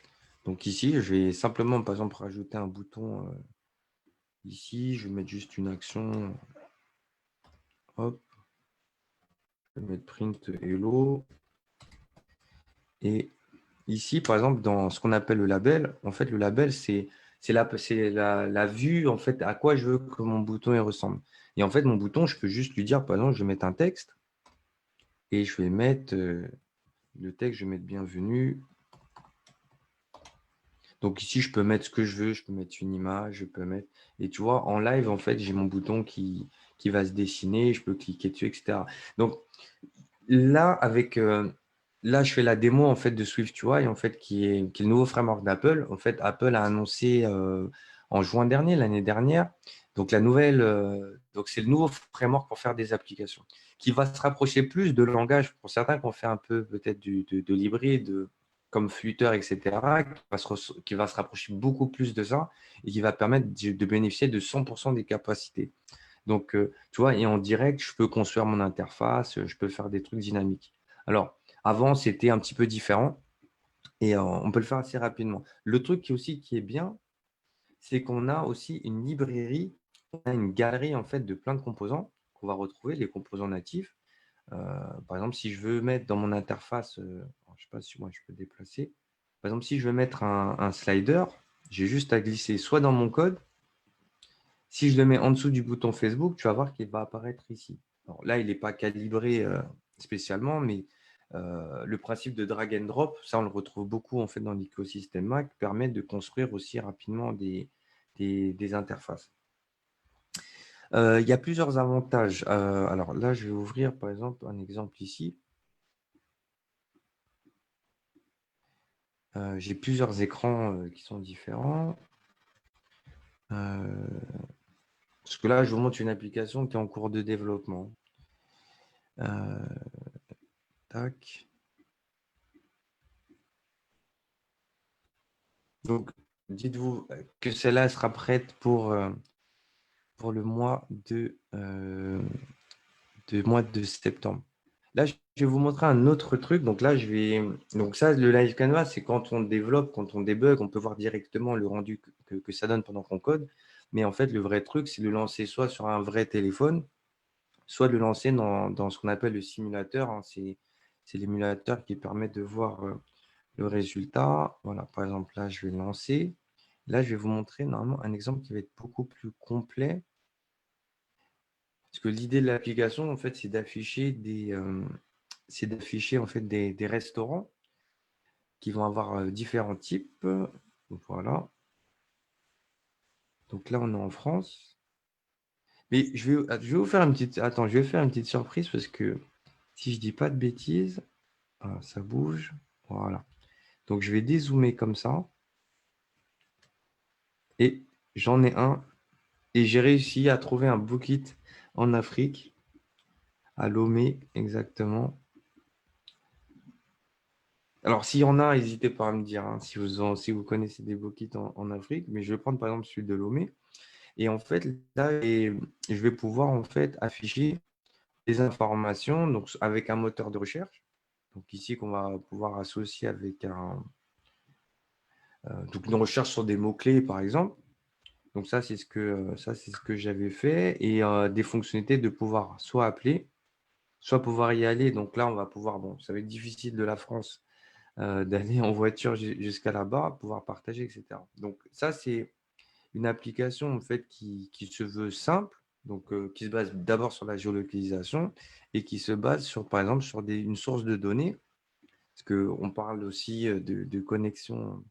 Donc ici, je vais simplement, par exemple, rajouter un bouton ici. Je vais mettre juste une action. Hop. Je vais mettre print hello. Et ici, par exemple, dans ce qu'on appelle le label, en fait, le label, c'est la vue, en fait, à quoi je veux que mon bouton il ressemble. Et en fait, mon bouton, je peux juste lui dire, par exemple, je vais mettre un texte et je vais mettre le texte, je vais mettre bienvenue. Donc ici, je peux mettre ce que je veux, je peux mettre une image, je peux mettre… Et tu vois, en live, en fait, j'ai mon bouton qui va se dessiner, je peux cliquer dessus, etc. Donc là, là, je fais la démo en fait de SwiftUI, en fait, qui est le nouveau framework d'Apple. En fait, Apple a annoncé en juin dernier, l'année dernière, donc donc c'est le nouveau framework pour faire des applications, qui va se rapprocher plus de langage pour certains qui ont fait un peu peut-être de l'hybride, comme Flutter, etc., qui va se rapprocher beaucoup plus de ça et qui va permettre de bénéficier de 100% des capacités. Donc, tu vois, et en direct, je peux construire mon interface, je peux faire des trucs dynamiques. Alors, avant, c'était un petit peu différent et on peut le faire assez rapidement. Le truc qui est bien, c'est qu'on a aussi une librairie, on a une galerie en fait de plein de composants qu'on va retrouver, les composants natifs. Par exemple, si je veux mettre dans mon interface, je ne sais pas si moi je peux déplacer. Par exemple, si je veux mettre un slider, j'ai juste à glisser soit dans mon code. Si je le mets en dessous du bouton Facebook, tu vas voir qu'il va apparaître ici. Alors là, il n'est pas calibré spécialement, mais le principe de drag and drop, ça on le retrouve beaucoup en fait dans l'écosystème Mac, permet de construire aussi rapidement des interfaces. Il y a plusieurs avantages. Alors là, je vais ouvrir par exemple un exemple ici. J'ai plusieurs écrans qui sont différents. Parce que là, je vous montre une application qui est en cours de développement. Tac. Donc, dites-vous que celle-là sera prête pour le mois de septembre. Là, je vais vous montrer un autre truc. Donc là, donc ça, le live canvas, c'est quand on développe, quand on débug, on peut voir directement le rendu que ça donne pendant qu'on code. Mais en fait, le vrai truc, c'est de le lancer soit sur un vrai téléphone, soit de le lancer dans ce qu'on appelle le simulateur, hein. C'est l'émulateur qui permet de voir le résultat. Voilà, par exemple, là, je vais le lancer. Là, je vais vous montrer normalement un exemple qui va être beaucoup plus complet. Parce que l'idée de l'application, en fait, c'est d'afficher en fait des restaurants qui vont avoir différents types. Voilà. Donc là, on est en France. Mais je vais vous faire une petite. Attends, je vais faire une petite surprise parce que si je dis pas de bêtises, ça bouge. Voilà. Donc je vais dézoomer comme ça. Et j'en ai un. Et j'ai réussi à trouver un bouquet en Afrique, à Lomé exactement. Alors, s'il y en a, n'hésitez pas à me dire hein, si vous connaissez des bouquets en Afrique. Mais je vais prendre par exemple celui de Lomé. Et en fait, là, je vais pouvoir en fait afficher des informations donc, avec un moteur de recherche. Donc ici, qu'on va pouvoir associer avec donc une recherche sur des mots-clés, par exemple. Donc ça, c'est ce que j'avais fait. Et des fonctionnalités de pouvoir soit appeler, soit pouvoir y aller. Donc là, on va pouvoir, bon, ça va être difficile de la France d'aller en voiture jusqu'à là-bas, pouvoir partager, etc. Donc ça, c'est une application en fait qui se veut simple, donc qui se base d'abord sur la géolocalisation et qui se base sur, par exemple, sur une source de données, parce qu'on parle aussi de connexion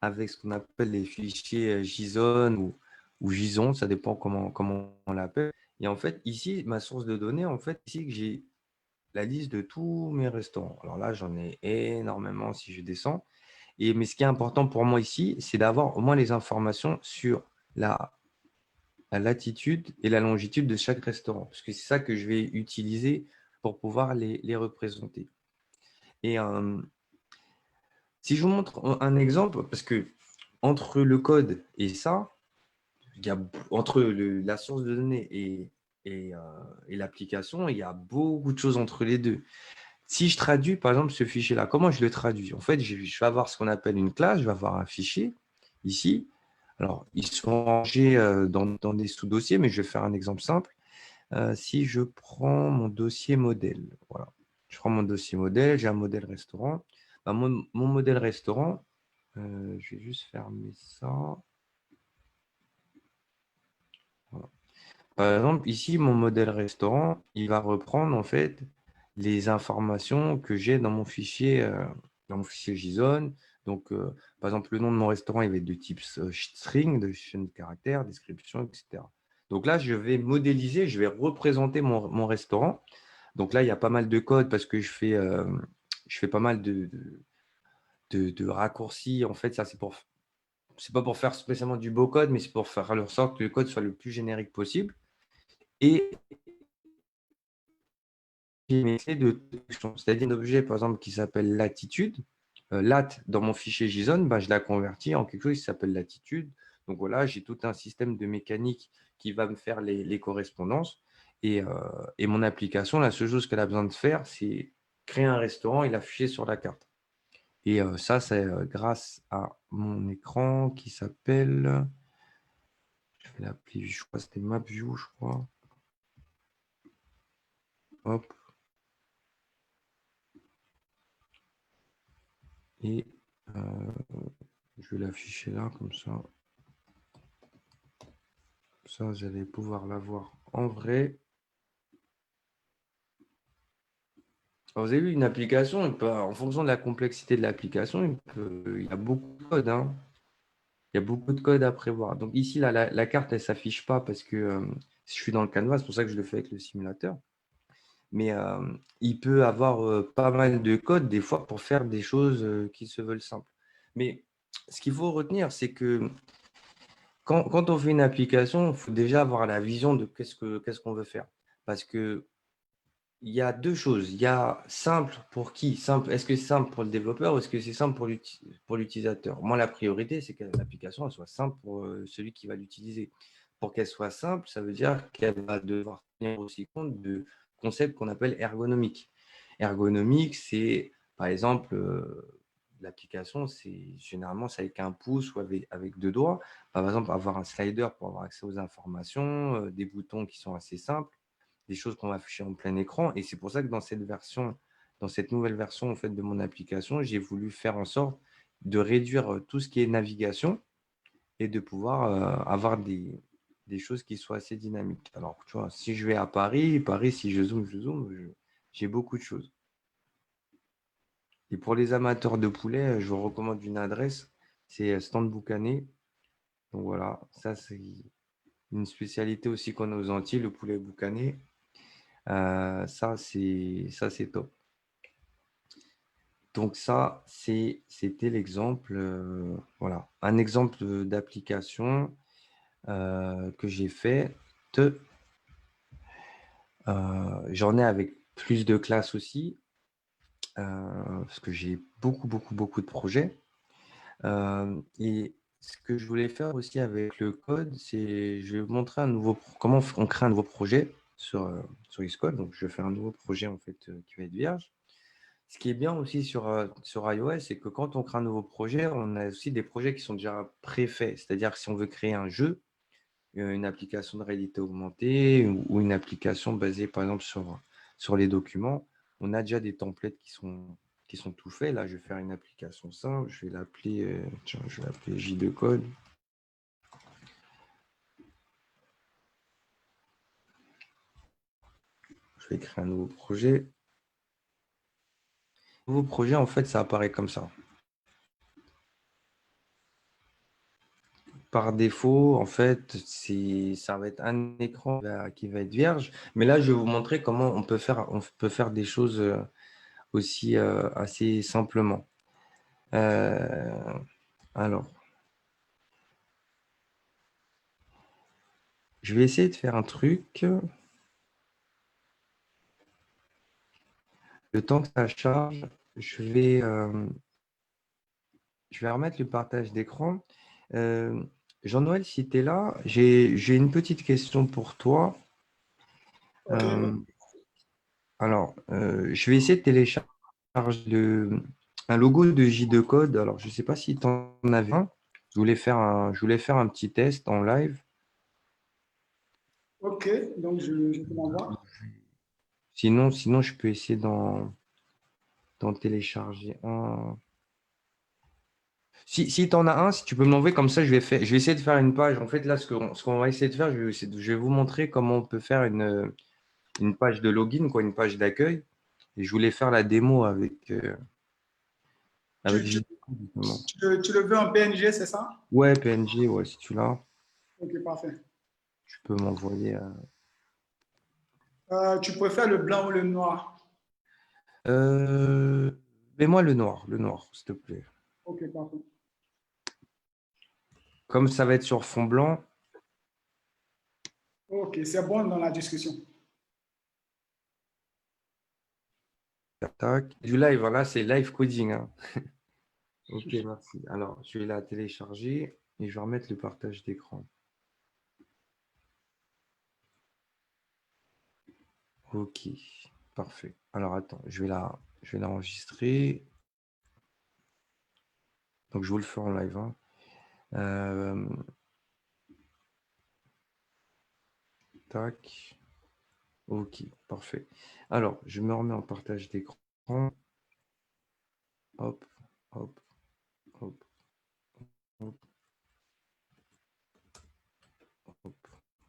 avec ce qu'on appelle les fichiers JSON ou JSON, ça dépend comment on l'appelle. Et en fait, ici, ma source de données, en fait, ici que j'ai la liste de tous mes restaurants. Alors là, j'en ai énormément si je descends. Mais ce qui est important pour moi ici, c'est d'avoir au moins les informations sur la latitude et la longitude de chaque restaurant, parce que c'est ça que je vais utiliser pour pouvoir les représenter. Et si je vous montre un exemple, parce que entre le code et ça, entre la source de données et l'application, il y a beaucoup de choses entre les deux. Si je traduis, par exemple, ce fichier-là, comment je le traduis? En fait, je vais avoir ce qu'on appelle une classe, je vais avoir un fichier ici. Alors, ils sont rangés dans des sous-dossiers, mais je vais faire un exemple simple. Si je prends mon dossier modèle, voilà. Je prends mon dossier modèle, j'ai un modèle restaurant. Mon modèle restaurant, je vais juste fermer ça. Voilà. Par exemple, ici, mon modèle restaurant, il va reprendre en fait les informations que j'ai dans mon fichier JSON. Donc, par exemple, le nom de mon restaurant, il va être de type string, de chaîne de caractères, description, etc. Donc là, je vais modéliser, je vais représenter mon restaurant. Donc là, il y a pas mal de code parce que je fais pas mal de raccourcis. En fait, ça, c'est pas pour faire spécialement du beau code, mais c'est pour faire en sorte que le code soit le plus générique possible. Et c'est-à-dire un objet, par exemple, qui s'appelle latitude. Lat, dans mon fichier JSON, je la convertis en quelque chose qui s'appelle latitude. Donc voilà, j'ai tout un système de mécanique qui va me faire les correspondances. Et mon application, la seule chose qu'elle a besoin de faire, c'est créer un restaurant et l'afficher sur la carte. Et ça, c'est grâce à mon écran qui s'appelle, je vais l'appeler, je crois que c'était MapView, je crois. Hop. Et je vais l'afficher là, comme ça. Ça, vous allez pouvoir la voir en vrai. Alors, vous avez vu, une application, en fonction de la complexité de l'application, il y a beaucoup de code. Hein. Il y a beaucoup de code à prévoir. Donc ici, là, la carte, elle ne s'affiche pas parce que si je suis dans le canvas, c'est pour ça que je le fais avec le simulateur. Mais il peut avoir pas mal de code des fois pour faire des choses qui se veulent simples. Mais ce qu'il faut retenir, c'est que quand on fait une application, il faut déjà avoir la vision de qu'est-ce qu'on veut faire. Parce que il y a deux choses. Il y a simple pour qui? Simple. Est-ce que c'est simple pour le développeur ou est-ce que c'est simple pour l'utilisateur? Moi, la priorité, c'est que l'application elle soit simple pour celui qui va l'utiliser. Pour qu'elle soit simple, ça veut dire qu'elle va devoir tenir aussi compte de concepts qu'on appelle ergonomiques. Ergonomique, c'est par exemple l'application, c'est généralement c'est avec un pouce ou avec deux doigts. Par exemple, avoir un slider pour avoir accès aux informations, des boutons qui sont assez simples, des choses qu'on va afficher en plein écran. Et c'est pour ça que dans cette nouvelle version en fait, de mon application, j'ai voulu faire en sorte de réduire tout ce qui est navigation et de pouvoir avoir des choses qui soient assez dynamiques. Alors, tu vois, si je vais à Paris, si je zoome, j'ai beaucoup de choses. Et pour les amateurs de poulet, je vous recommande une adresse, c'est Stand Boucané. Donc voilà, ça c'est une spécialité aussi qu'on a aux Antilles, le poulet boucané. Ça c'est top. Donc ça, c'était l'exemple, voilà, un exemple d'application que j'ai fait. J'en ai avec plus de classes aussi, parce que j'ai beaucoup de projets. Et ce que je voulais faire aussi avec le code, c'est je vais vous montrer comment on crée un nouveau projet sur Xcode. Donc, je fais un nouveau projet en fait qui va être vierge. Ce qui est bien aussi sur iOS, c'est que quand on crée un nouveau projet, on a aussi des projets qui sont déjà préfaits. C'est-à-dire que si on veut créer un jeu, une application de réalité augmentée ou une application basée par exemple sur les documents, on a déjà des templates qui sont tout faits. Là, je vais faire une application simple. Je vais l'appeler J2Code. Je vais créer un nouveau projet. Nouveau projet, en fait, ça apparaît comme ça. Par défaut, en fait, ça va être un écran qui va être vierge. Mais là, je vais vous montrer comment on peut faire des choses aussi assez simplement. Alors, je vais essayer de faire un truc. Le temps que ça charge, je vais remettre le partage d'écran. Jean-Noël, si tu es là, j'ai une petite question pour toi. Ok. Alors, je vais essayer de télécharger un logo de J2Code. Alors, je ne sais pas si tu en avais un. Je voulais faire un petit test en live. Ok. Donc, je te l'envoie. Sinon, je peux essayer d'en télécharger un. Si tu en as un, si tu peux me l'envoyer comme ça, je vais essayer de faire une page. En fait, là, ce qu'on va essayer de faire, je vais vous montrer comment on peut faire une page de login, quoi, une page d'accueil. Et je voulais faire la démo avec Tu, tu, J2Code, justement. tu le veux en PNG, c'est ça? Ouais, PNG, ouais, si tu l'as, Ok, parfait. tu peux m'envoyer. Tu préfères le blanc ou le noir? Euh, Mets-moi le noir, s'il te plaît. Ok, parfait. Comme ça va être sur fond blanc, Ok, c'est bon dans la discussion. tac. Du live, voilà, c'est live coding, hein. Ok, merci. Alors, je vais la télécharger et je vais remettre le partage d'écran. Ok, parfait. Alors, attends, je vais l'enregistrer. Donc, je vous le fais en live, hein. Euh, Tac. Ok, parfait. Alors, je me remets en partage d'écran. Hop, hop, hop, hop, hop.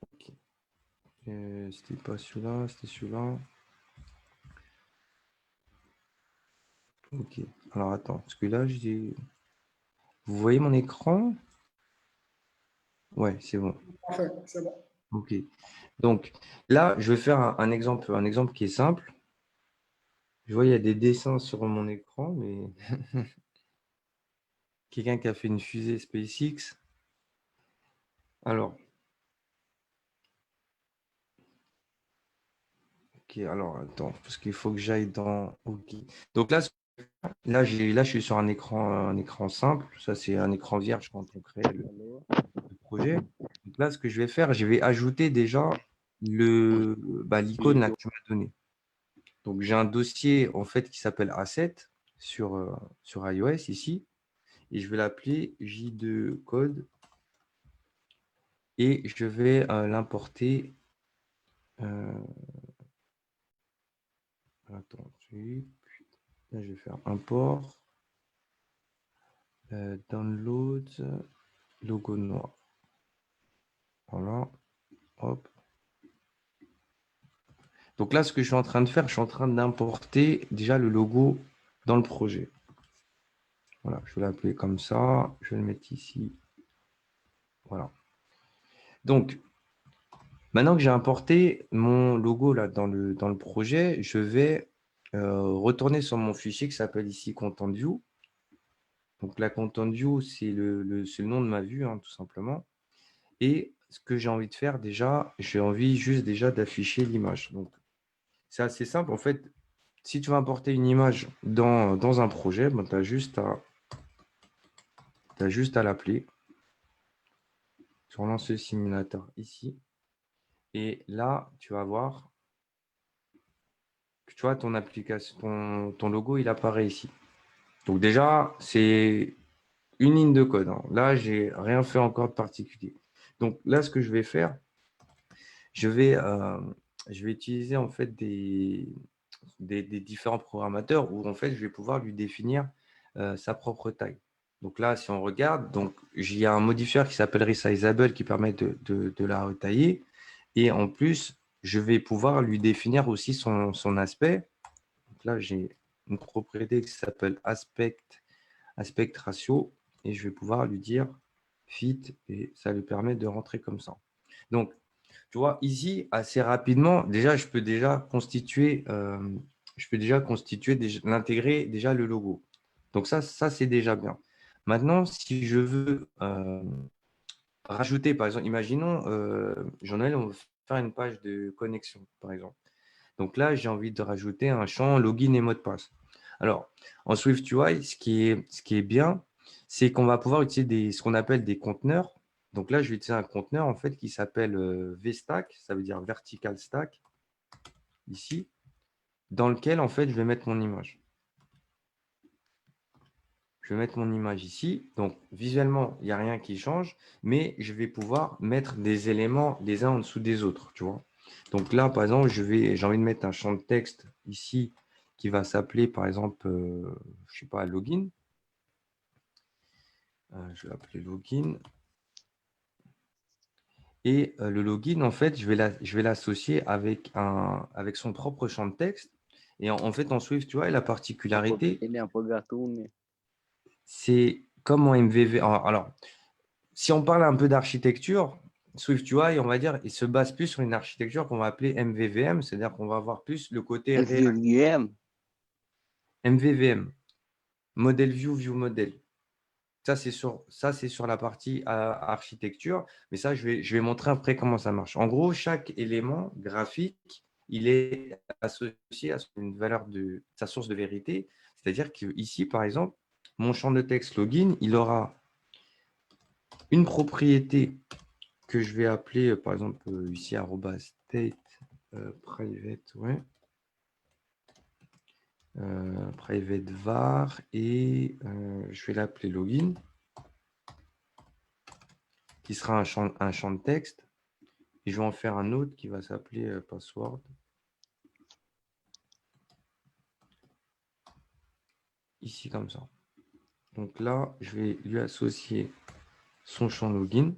Ok. C'était pas celui-là, c'était celui-là. Ok. Alors, attends, parce que là, vous voyez mon écran? Ouais, c'est bon. Parfait, c'est bon. Ok. Donc, là, je vais faire un exemple qui est simple. Je vois, il y a des dessins sur mon écran, mais quelqu'un qui a fait une fusée SpaceX. Alors, ok, alors attends, parce qu'il faut que j'aille dans. Ok. Donc là, je suis sur un écran simple. Ça, c'est un écran vierge quand on crée le projet. Donc là, ce que je vais faire, je vais ajouter déjà l'icône là que tu m'as donnée. Donc, j'ai un dossier en fait qui s'appelle Asset sur iOS ici. Et je vais l'appeler J2 code. Et je vais l'importer. Attends, là, je vais faire import, download, logo noir. Voilà, hop. Donc là, ce que je suis en train de faire, je suis en train d'importer déjà le logo dans le projet. Voilà, je vais l'appeler comme ça. Je vais le mettre ici. Voilà. Donc, maintenant que j'ai importé mon logo là, dans le projet, je vais retourner sur mon fichier qui s'appelle ici Content View. Donc, la Content View, c'est c'est le nom de ma vue, hein, tout simplement. Et ce que j'ai envie de faire déjà, j'ai envie juste déjà d'afficher l'image. Donc, c'est assez simple. En fait, si tu veux importer une image dans un projet, ben, tu as juste à l'appeler. Je relance le simulateur ici. Et là, tu vas voir que tu vois ton application, ton logo, il apparaît ici. Donc déjà, c'est une ligne de code, hein. Là, j'ai rien fait encore de particulier. Donc là, ce que je vais faire, je vais utiliser en fait des différents programmateurs où en fait, je vais pouvoir lui définir sa propre taille. Donc là, si on regarde, donc il y a un modifieur qui s'appelle Resizable qui permet de la retailler. Et en plus, je vais pouvoir lui définir aussi son aspect. Donc là, j'ai une propriété qui s'appelle aspect ratio et je vais pouvoir lui dire fit et ça lui permet de rentrer comme ça. Donc, tu vois, ici, assez rapidement, déjà, je peux déjà constituer, l'intégrer déjà le logo. Donc ça c'est déjà bien. Maintenant, si je veux rajouter, par exemple, imaginons, Jean-Noël, on veut faire une page de connexion, par exemple. Donc là, j'ai envie de rajouter un champ login et mot de passe. Alors, en SwiftUI, ce qui est bien, c'est qu'on va pouvoir utiliser ce qu'on appelle des conteneurs. Donc là, je vais utiliser un conteneur en fait qui s'appelle VStack, ça veut dire Vertical Stack, ici, dans lequel en fait je vais mettre mon image. Je vais mettre mon image ici. Donc visuellement, il n'y a rien qui change, mais je vais pouvoir mettre des éléments les uns en dessous des autres, tu vois. Donc là, par exemple, j'ai envie de mettre un champ de texte ici qui va s'appeler, par exemple, je sais pas, login. Je vais l'appeler login. Et le login, en fait, je vais l'associer avec son propre champ de texte. Et en fait, en Swift, tu vois, la particularité, c'est comme en MVV. Alors, si on parle un peu d'architecture, SwiftUI, on va dire, il se base plus sur une architecture qu'on va appeler MVVM, c'est-à-dire qu'on va avoir plus le côté MVVM, Model View, View Model. Ça, c'est sur la partie architecture, mais ça, je vais montrer après comment ça marche. En gros, chaque élément graphique, il est associé à une valeur de sa source de vérité, c'est-à-dire qu'ici, par exemple, mon champ de texte login, il aura une propriété que je vais appeler, par exemple, ici, @state private, ouais. Private var et je vais l'appeler login, qui sera un champ de texte. Et je vais en faire un autre qui va s'appeler password. Ici, comme ça. Donc là, je vais lui associer son champ login.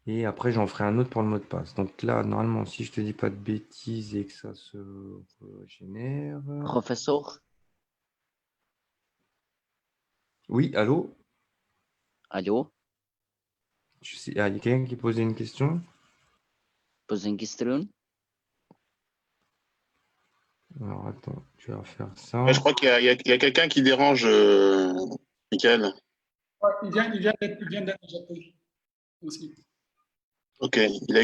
Et après, j'en ferai un autre pour le mot de passe. Donc là, normalement, si je ne te dis pas de bêtises et que ça se génère. Professeur, Oui, allô? allô, Il y a quelqu'un qui posait une question? pose une question. Alors, attends, je vais refaire ça. Ouais, je crois qu'il y a quelqu'un qui dérange, Michael. Ouais, il vient d'être jeté aussi. Ok, il a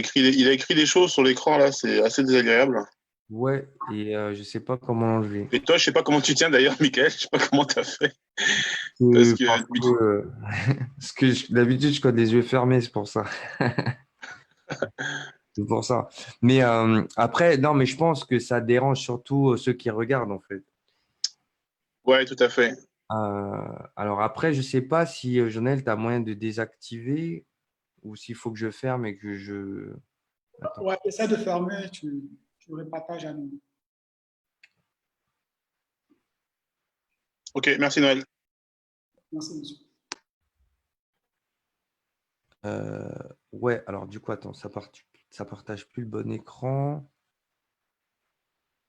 écrit des choses sur l'écran là, c'est assez désagréable. Ouais, et je sais pas comment l'enlever. Et toi, je sais pas comment tu tiens d'ailleurs, Michael, je sais pas comment tu as fait. Parce Euh, que parce que, euh, parce que d'habitude, je code les yeux fermés, c'est pour ça. C'est pour ça. Mais après, non, mais je pense que ça dérange surtout ceux qui regardent, en fait. ouais, tout à fait. Alors après, je sais pas si, Jonel, tu as moyen de désactiver ou s'il faut que je ferme et que je… Attends. Ouais, essaie de fermer, tu le partages à nous. Ok, merci Noël. Merci, monsieur. Euh, ouais, alors du coup, attends, ça partage plus le bon écran.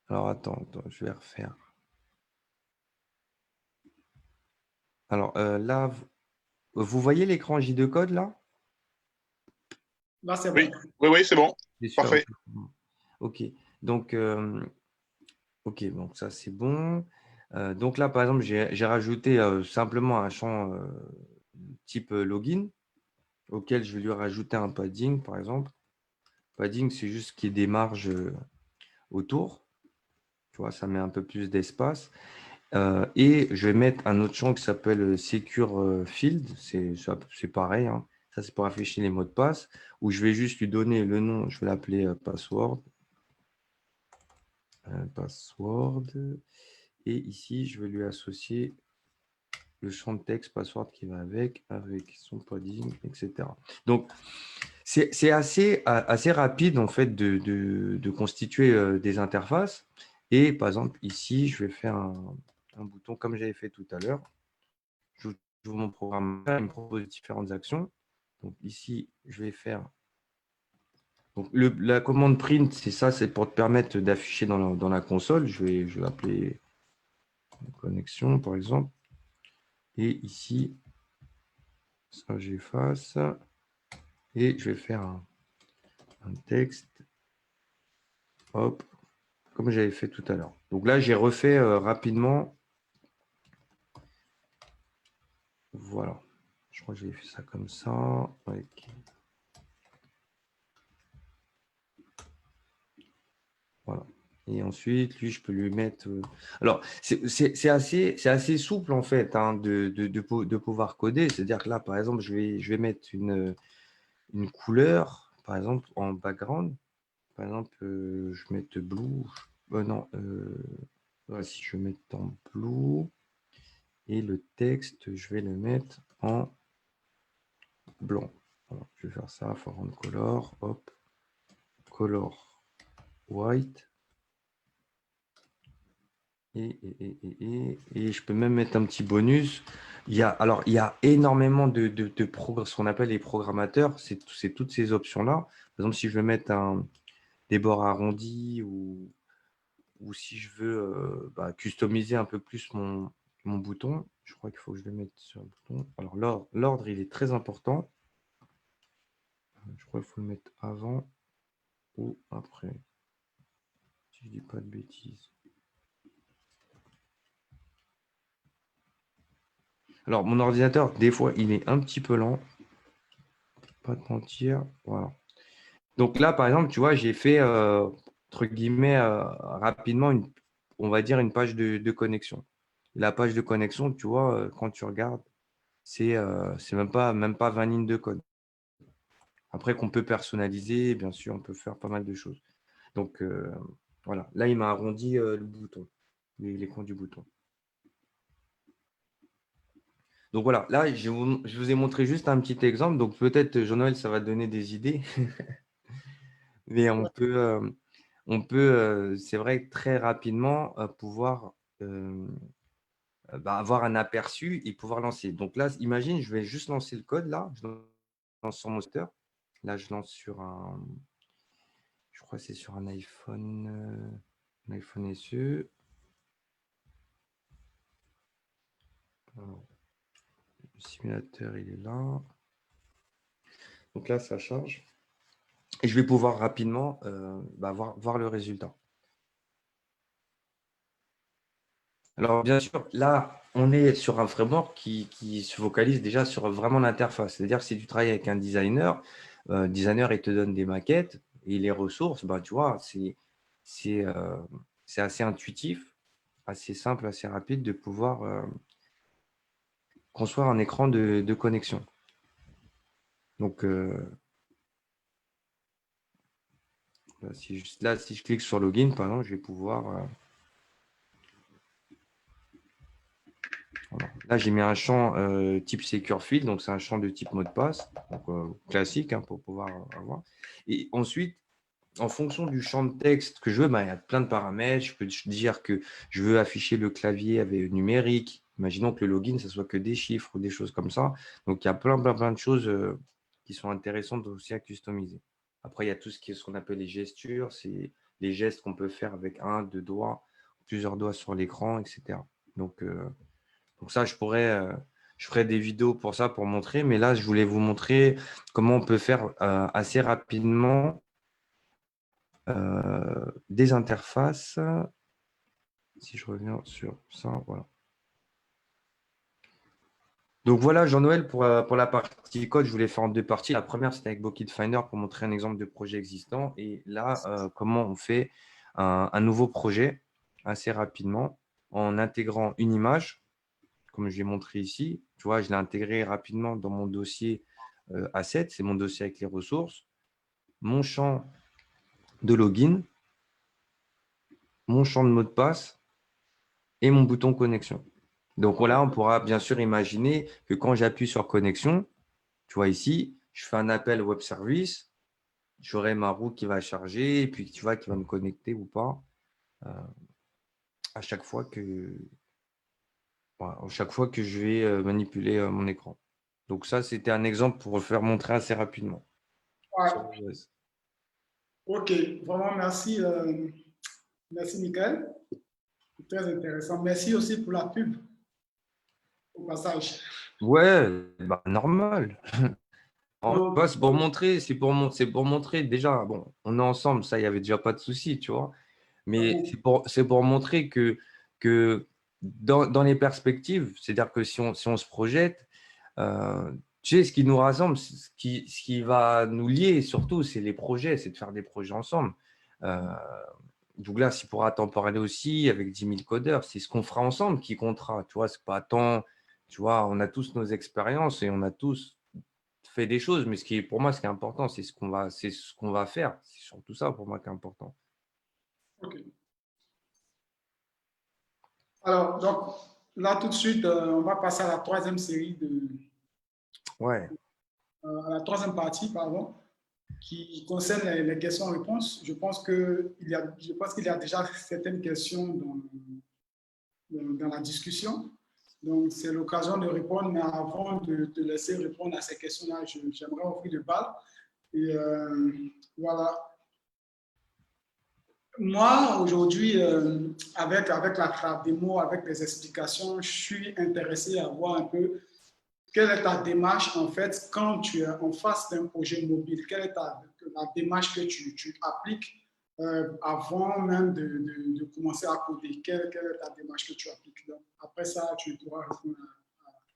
Alors attends, je vais refaire. Alors là, vous voyez l'écran J2 code là? Là, c'est Oui, bon. oui, c'est bon. C'est sûr. Parfait. Ok. Donc, ok, donc ça c'est bon. Donc là, par exemple, j'ai rajouté simplement un champ type login auquel je vais lui rajouter un padding, par exemple. Padding, c'est juste qu'il y ait des marges autour. Tu vois, ça met un peu plus d'espace. Et je vais mettre un autre champ qui s'appelle Secure Field. C'est pareil, hein. Ça, c'est pour afficher les mots de passe. Où je vais juste lui donner le nom. Je vais l'appeler password. Password. Et ici, je vais lui associer le champ de texte password qui va avec son padding, etc. Donc, c'est assez rapide en fait de constituer des interfaces. Et par exemple, ici, je vais faire un bouton comme j'avais fait tout à l'heure. J'ouvre mon programme, il me propose différentes actions. Donc ici, je vais faire… Donc la commande print, c'est ça, c'est pour te permettre d'afficher dans la console. Je vais l'appeler connexion, par exemple. Et ici, ça, j'efface. Et je vais faire un texte. Hop, comme j'avais fait tout à l'heure. Donc là, j'ai refait rapidement. Voilà. Je crois que j'ai fait ça comme ça. Ouais. Voilà. Et ensuite, lui, je peux lui mettre… Alors, c'est assez souple, en fait, hein, de pouvoir coder. C'est-à-dire que là, par exemple, je vais mettre une couleur, par exemple, en background. Par exemple, je vais mettre blue. Non, ouais, si je vais mettre en blue. Et le texte, je vais le mettre en blanc. Alors, je vais faire ça, foreground color, hop, color white. Et je peux même mettre un petit bonus. Il y a énormément ce qu'on appelle les programmateurs, c'est toutes ces options-là. Par exemple, si je veux mettre des bords arrondis ou si je veux customiser un peu plus mon bouton, je crois qu'il faut que je le mette sur le bouton. Alors, l'ordre, il est très important. Je crois qu'il faut le mettre avant ou après. Si je dis pas de bêtises. Alors, mon ordinateur, des fois, il est un petit peu lent. Pas te mentir. Voilà. Donc là, par exemple, tu vois, j'ai fait, entre guillemets, rapidement, on va dire, une page de connexion. La page de connexion, tu vois, quand tu regardes, c'est même pas 20 lignes de code. Après qu'on peut personnaliser, bien sûr, on peut faire pas mal de choses. Donc, voilà. Là, il m'a arrondi le bouton, l'écran du bouton. Donc voilà, là, je vous ai montré juste un petit exemple. Donc peut-être, Jean-Noël, ça va donner des idées. Mais c'est vrai, très rapidement pouvoir avoir un aperçu et pouvoir lancer. Donc là, imagine, je vais juste lancer le code là. Je lance sur mon secteur. Là, je lance sur je crois que c'est sur un iPhone SE. Alors, le simulateur, il est là. Donc là, ça charge. Et je vais pouvoir rapidement voir le résultat. Alors, bien sûr, là, on est sur un framework qui se focalise déjà sur vraiment l'interface. C'est-à-dire que si tu travailles avec un designer, il te donne des maquettes et les ressources, bah, tu vois, c'est assez intuitif, assez simple, assez rapide de pouvoir construire un écran de connexion. Donc, si je clique sur Login, par exemple, je vais pouvoir… voilà. Là, j'ai mis un champ type Secure Field, donc c'est un champ de type mot de passe, donc, classique hein, pour pouvoir avoir. Et ensuite, en fonction du champ de texte que je veux, bah, il y a plein de paramètres. Je peux dire que je veux afficher le clavier avec numérique. Imaginons que le login, ce soit que des chiffres ou des choses comme ça. Donc, il y a plein de choses qui sont intéressantes aussi à customiser. Après, il y a tout ce qu'on appelle les gestures. C'est les gestes qu'on peut faire avec un, deux doigts, plusieurs doigts sur l'écran, etc. Donc ça, je ferai des vidéos pour ça, pour montrer. Mais là, je voulais vous montrer comment on peut faire assez rapidement des interfaces. Si je reviens sur ça, voilà. Donc voilà, Jean-Noël, pour la partie code, je voulais faire en deux parties. La première, c'était avec Bucket Finder pour montrer un exemple de projet existant. Et là, comment on fait un nouveau projet assez rapidement en intégrant une image, comme je l'ai montré ici. Tu vois, je l'ai intégré rapidement dans mon dossier Asset, c'est mon dossier avec les ressources, mon champ de login, mon champ de mot de passe et mon bouton connexion. Donc voilà, on pourra bien sûr imaginer que quand j'appuie sur connexion, tu vois ici, je fais un appel web service, j'aurai ma roue qui va charger et puis tu vois qui va me connecter ou pas à chaque fois que, voilà, à chaque fois que je vais manipuler mon écran. Donc ça, c'était un exemple pour le faire montrer assez rapidement. Ouais. Sur iOS. Ok, vraiment merci, merci Michael. Très intéressant. Merci aussi pour la pub au passage. Ouais, bah, normal. Donc, C'est pour montrer, c'est pour montrer déjà, bon, on est ensemble, ça, il n'y avait déjà pas de souci, tu vois. Mais c'est pour montrer que dans les perspectives, c'est-à-dire que si on se projette, tu sais, ce qui nous rassemble, ce qui va nous lier surtout, c'est les projets, c'est de faire des projets ensemble. Douglas, il pourra t'en parler aussi avec 10 000 codeurs. C'est ce qu'on fera ensemble qui comptera. Tu vois, c'est pas tant, tu vois, on a tous nos expériences et on a tous fait des choses, mais pour moi, ce qui est important, c'est ce qu'on va faire. C'est surtout ça pour moi qui est important. ok. Alors, donc, là, tout de suite, on va passer à la troisième série Ouais. à la troisième partie, pardon, qui concerne les questions-réponses. Je pense qu'il y a déjà certaines questions dans la discussion. Donc, c'est l'occasion de répondre, mais avant de te laisser répondre à ces questions-là, j'aimerais offrir le bal. Et voilà. Moi, aujourd'hui, avec la démo, avec les explications, je suis intéressé à voir un peu quelle est ta démarche, en fait, quand tu es en face d'un projet mobile. Quelle est la démarche que tu appliques avant même de commencer à coder? Quelle est ta démarche que tu appliques? Donc, après ça, tu pourras répondre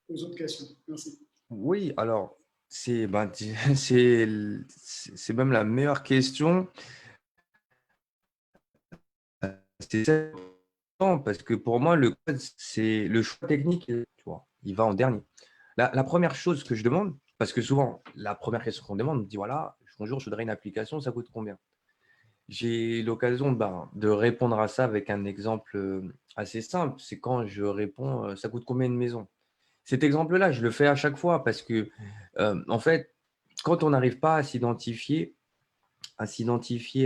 aux autres questions. Merci. Oui, alors, c'est ben, c'est même la meilleure question. C'est ça, parce que pour moi, le code, c'est le choix technique, tu vois, il va en dernier. La première chose que je demande, parce que souvent, la première question qu'on demande, on me dit, voilà, bonjour, je voudrais une application, ça coûte combien? J'ai l'occasion de répondre à ça avec un exemple assez simple. C'est quand je réponds, ça coûte combien une maison? Cet exemple-là, je le fais à chaque fois parce que, en fait, quand on n'arrive pas à s'identifier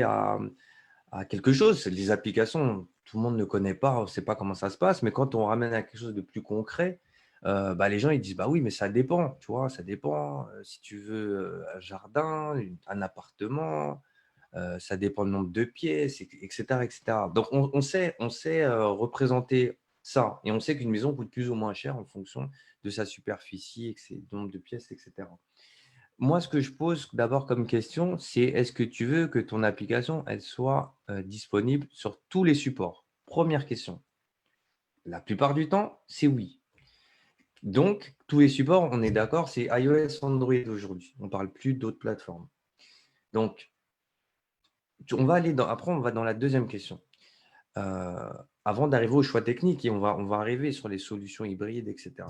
à quelque chose, les applications, tout le monde ne connaît pas, on ne sait pas comment ça se passe, mais quand on ramène à quelque chose de plus concret, bah, les gens ils disent bah oui, mais ça dépend, tu vois, ça dépend. Si tu veux un jardin, un appartement, ça dépend du nombre de pièces, etc., etc. Donc on sait représenter ça et on sait qu'une maison coûte plus ou moins cher en fonction de sa superficie, du nombre de pièces, etc. Moi, ce que je pose d'abord comme question, c'est est-ce que tu veux que ton application elle soit disponible sur tous les supports? Première question. La plupart du temps, c'est oui. Donc, tous les supports, on est d'accord, c'est iOS, Android aujourd'hui. On ne parle plus d'autres plateformes. Donc, on va aller après, on va dans la deuxième question. Avant d'arriver au choix technique, et on va arriver sur les solutions hybrides, etc.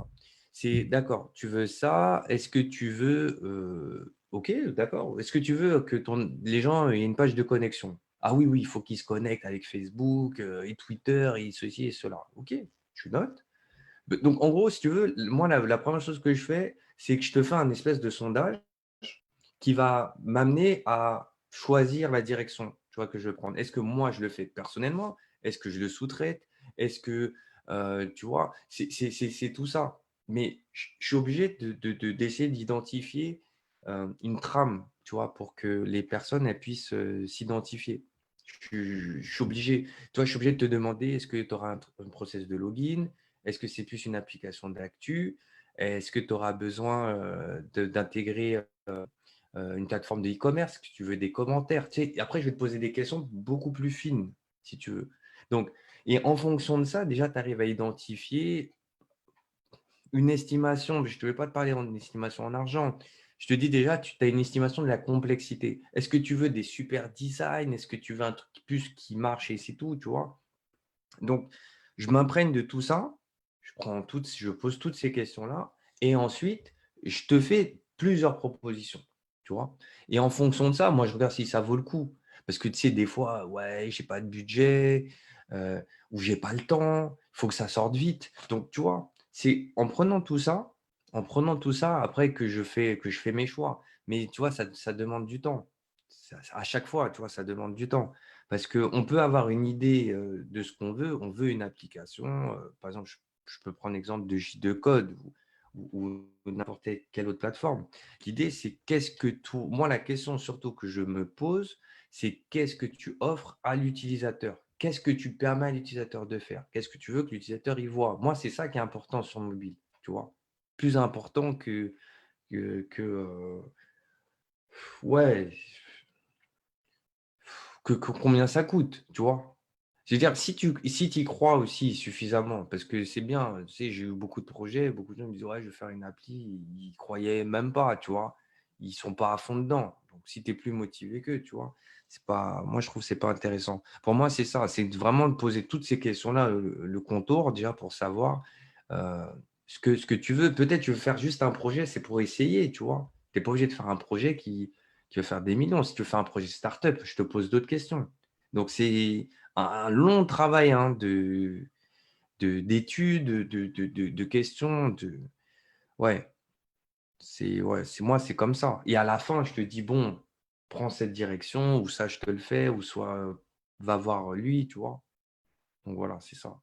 C'est d'accord, tu veux ça, est-ce que tu veux, ok, d'accord, est-ce que tu veux que les gens aient une page de connexion? Ah oui, oui, il faut qu'ils se connectent avec Facebook et Twitter et ceci et cela. Ok, je note. Donc, en gros, si tu veux, moi, la première chose que je fais, c'est que je te fais un espèce de sondage qui va m'amener à choisir la direction, tu vois, que je veux prendre. Est-ce que moi, je le fais personnellement? Est-ce que je le sous-traite? Est-ce que, tu vois, c'est tout ça. Mais je suis obligé d'essayer d'identifier une trame, tu vois, pour que les personnes elles puissent s'identifier. Je suis obligé, tu vois, je suis obligé de te demander, est-ce que tu auras un process de login? Est-ce que c'est plus une application d'actu? Est-ce que tu auras besoin d'intégrer une plateforme de e-commerce, que tu veux des commentaires. Tu sais, et après, je vais te poser des questions beaucoup plus fines, si tu veux. Donc, et en fonction de ça, déjà, tu arrives à identifier une estimation. Je ne vais pas te parler en estimation en argent. Je te dis déjà, tu as une estimation de la complexité. Est-ce que tu veux des super designs? Est-ce que tu veux un truc plus qui marche et c'est tout, tu vois? Donc, je m'imprègne de tout ça. Je pose toutes ces questions-là. Et ensuite, je te fais plusieurs propositions, tu vois. Et en fonction de ça, moi, je regarde si ça vaut le coup. Parce que tu sais, des fois, ouais, j'ai pas de budget ou j'ai pas le temps, il faut que ça sorte vite. Donc, tu vois, c'est en prenant tout ça, après que je fais mes choix. Mais tu vois, ça demande du temps. À chaque fois, tu vois, ça demande du temps. Parce qu'on peut avoir une idée de ce qu'on veut. On veut une application. Par exemple, je peux prendre l'exemple de J2Code ou n'importe quelle autre plateforme. L'idée, c'est qu'est-ce que tout. Moi, la question surtout que je me pose, c'est qu'est-ce que tu offres à l'utilisateur? Qu'est-ce que tu permets à l'utilisateur de faire? Qu'est-ce que tu veux que l'utilisateur y voit? Moi, c'est ça qui est important sur mobile, tu vois. Plus important que ouais, que combien ça coûte, tu vois? Je veux dire, si tu y crois aussi suffisamment, parce que c'est bien, tu sais, j'ai eu beaucoup de projets, beaucoup de gens me disent: «Ouais, je vais faire une appli», ils croyaient même pas, tu vois? Ils sont pas à fond dedans. Donc si tu es plus motivé qu'eux, tu vois? C'est pas moi, je trouve que c'est pas intéressant. Pour moi, c'est ça, c'est vraiment de poser toutes ces questions-là, le contour déjà pour savoir, heu, ce que tu veux. Peut-être tu veux faire juste un projet, c'est pour essayer, tu vois? Tu es pas obligé de faire un projet qui va faire des millions. Si tu veux faire un projet startup, je te pose d'autres questions. Donc c'est un long travail hein, d'études, de questions. Ouais, c'est moi, c'est comme ça. Et à la fin, je te dis, bon, prends cette direction, ou ça, je te le fais, ou soit va voir lui, tu vois. Donc voilà, c'est ça.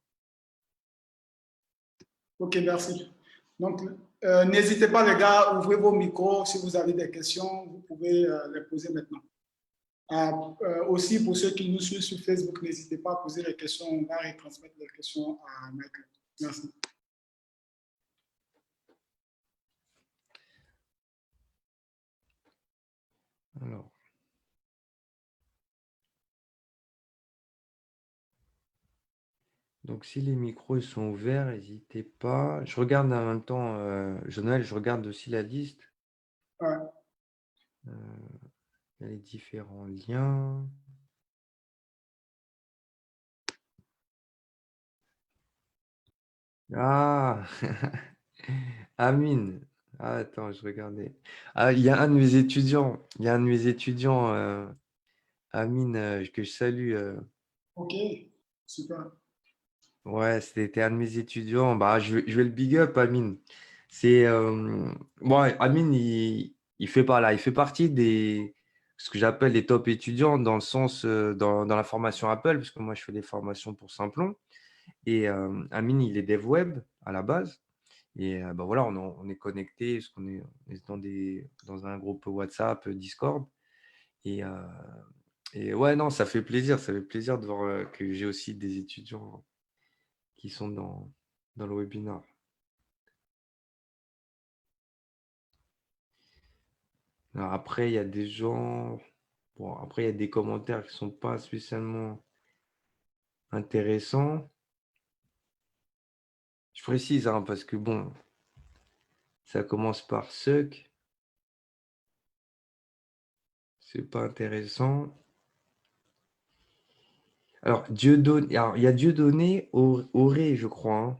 Ok, merci. Donc, n'hésitez pas, les gars, ouvrez vos micros. Si vous avez des questions, vous pouvez les poser maintenant. Aussi, pour ceux qui nous suivent sur Facebook, n'hésitez pas à poser les questions. On va retransmettre les questions à Michael. Merci. Alors, donc si les micros ils sont ouverts, n'hésitez pas. Je regarde en même temps, Jonel, je regarde aussi la liste. Ouais. Il y a les différents liens. Ah, Amine. Ah, attends, je regardais. Ah, il y a un de mes étudiants. Il y a un de mes étudiants, Amine, que je salue. Ok, super. Ouais, c'était un de mes étudiants. Bah, je vais le big up, Amine. C'est bon, Amine, il fait pas là. Il fait partie des ce que j'appelle les top étudiants dans le sens dans la formation Apple, parce que moi je fais des formations pour Simplon. Et Amine, il est dev web à la base. Et bah voilà, on est connecté, parce on est dans un groupe WhatsApp, Discord. Et, euh, et ouais, non, ça fait plaisir de voir que j'ai aussi des étudiants qui sont dans le webinaire. Alors après, il y a des gens, bon, après, il y a des commentaires qui sont pas spécialement intéressants. Je précise, hein, parce que bon, ça commence par suck. C'est pas intéressant. Alors, il y a Dieudonné Auré, je crois, hein,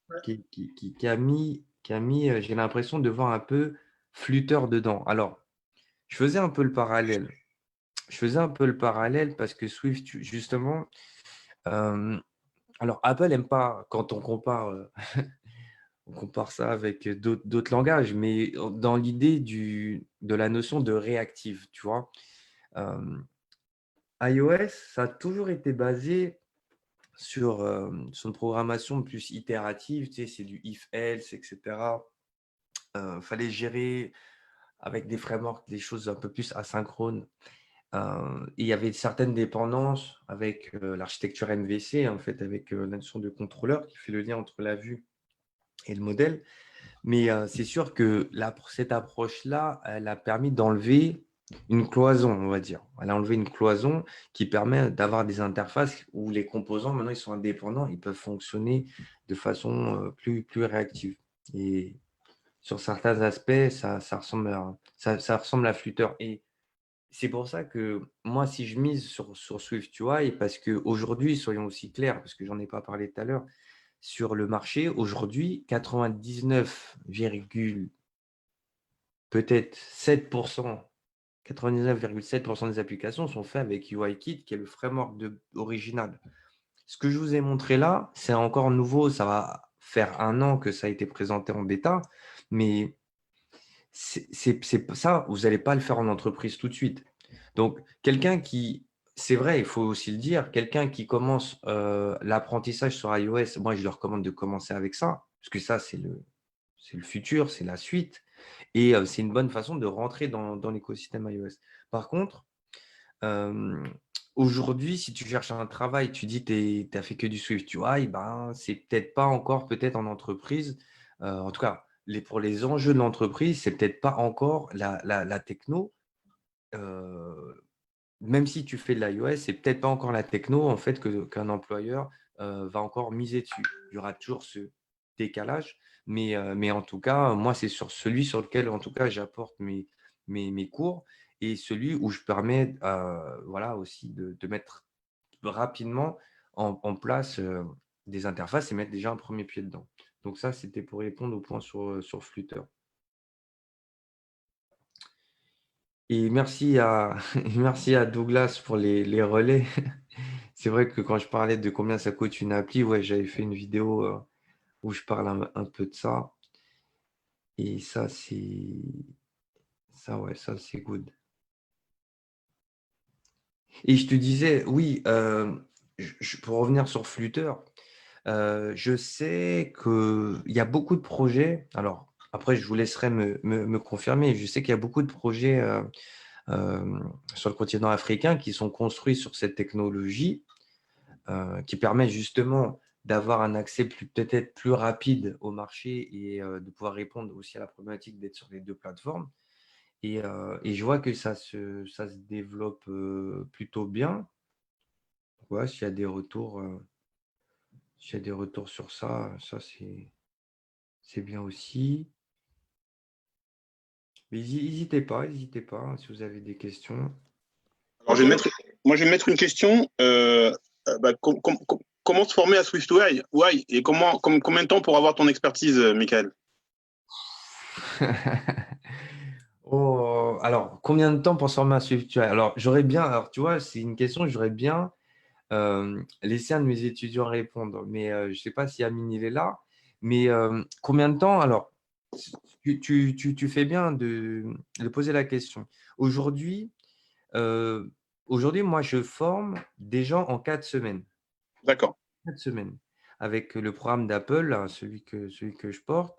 Ouais. qui a mis, j'ai l'impression de voir un peu flûteur dedans. Alors, je faisais un peu le parallèle. Parce que Swift, justement, alors Apple n'aime pas quand on compare ça avec d'autres langages, mais dans l'idée de la notion de réactive, tu vois. iOS, ça a toujours été basé sur une programmation plus itérative, tu sais, c'est du if-else, etc. Fallait gérer avec des frameworks des choses un peu plus asynchrones. Et il y avait certaines dépendances avec l'architecture MVC, en fait, avec la notion de contrôleur qui fait le lien entre la vue et le modèle. Mais c'est sûr que cette approche-là, elle a permis d'enlever une cloison, on va dire. Elle a enlevé une cloison qui permet d'avoir des interfaces où les composants, maintenant, ils sont indépendants, ils peuvent fonctionner de façon plus réactive. Et sur certains aspects, ça ressemble à Flutter. Et c'est pour ça que moi, si je mise sur SwiftUI, parce qu'aujourd'hui, soyons aussi clairs, parce que j'en ai pas parlé tout à l'heure, sur le marché, aujourd'hui, 99, peut-être 7%, 99,7% des applications sont faites avec UIKit, qui est le framework original. Ce que je vous ai montré là, c'est encore nouveau, ça va faire 1 an que ça a été présenté en bêta, mais ça, vous n'allez pas le faire en entreprise tout de suite. Donc, c'est vrai, il faut aussi le dire, quelqu'un qui commence l'apprentissage sur iOS, moi, je leur recommande de commencer avec ça, parce que ça, c'est le futur, c'est la suite, et c'est une bonne façon de rentrer dans l'écosystème iOS. Par contre, aujourd'hui, si tu cherches un travail, tu dis que tu n'as fait que du SwiftUI, ben, c'est peut-être pas encore peut-être en entreprise. En tout cas, pour les enjeux de l'entreprise, c'est peut-être pas encore la techno. Même si tu fais de l'iOS, c'est peut-être pas encore la techno en fait qu'un employeur va encore miser dessus. Il y aura toujours ce décalage, mais en tout cas, moi, c'est sur celui sur lequel en tout cas j'apporte mes cours et celui où je permets voilà, aussi de mettre rapidement en place des interfaces et mettre déjà un premier pied dedans. Donc ça, c'était pour répondre au point sur Flutter. Et merci à Douglas pour les relais. C'est vrai que quand je parlais de combien ça coûte une appli, ouais, j'avais fait une vidéo où je parle un peu de ça. Et ça, c'est good. Et je te disais, oui, pour revenir sur Flutter, je sais qu'il y a beaucoup de projets. Alors, après, je vous laisserai me confirmer. Je sais qu'il y a beaucoup de projets sur le continent africain qui sont construits sur cette technologie qui permet justement d'avoir un accès peut-être plus rapide au marché et de pouvoir répondre aussi à la problématique d'être sur les 2 plateformes. Et je vois que ça se développe plutôt bien. Ouais, s'il y a des retours sur ça, c'est bien aussi. Mais n'hésitez pas, hein, si vous avez des questions. Alors, moi, je vais mettre une question. Bah, comment se former à SwiftUI et combien de temps pour avoir ton expertise, Michael? Oh, alors, combien de temps pour se former à SwiftUI? Alors, tu vois, c'est une question que j'aurais bien laissé un de mes étudiants répondre, mais je ne sais pas si Amine il est là. Mais combien de temps? Alors, tu fais bien de poser la question. Aujourd'hui, moi, je forme des gens en 4 semaines. D'accord. 4 semaines. Avec le programme d'Apple, là, celui que je porte.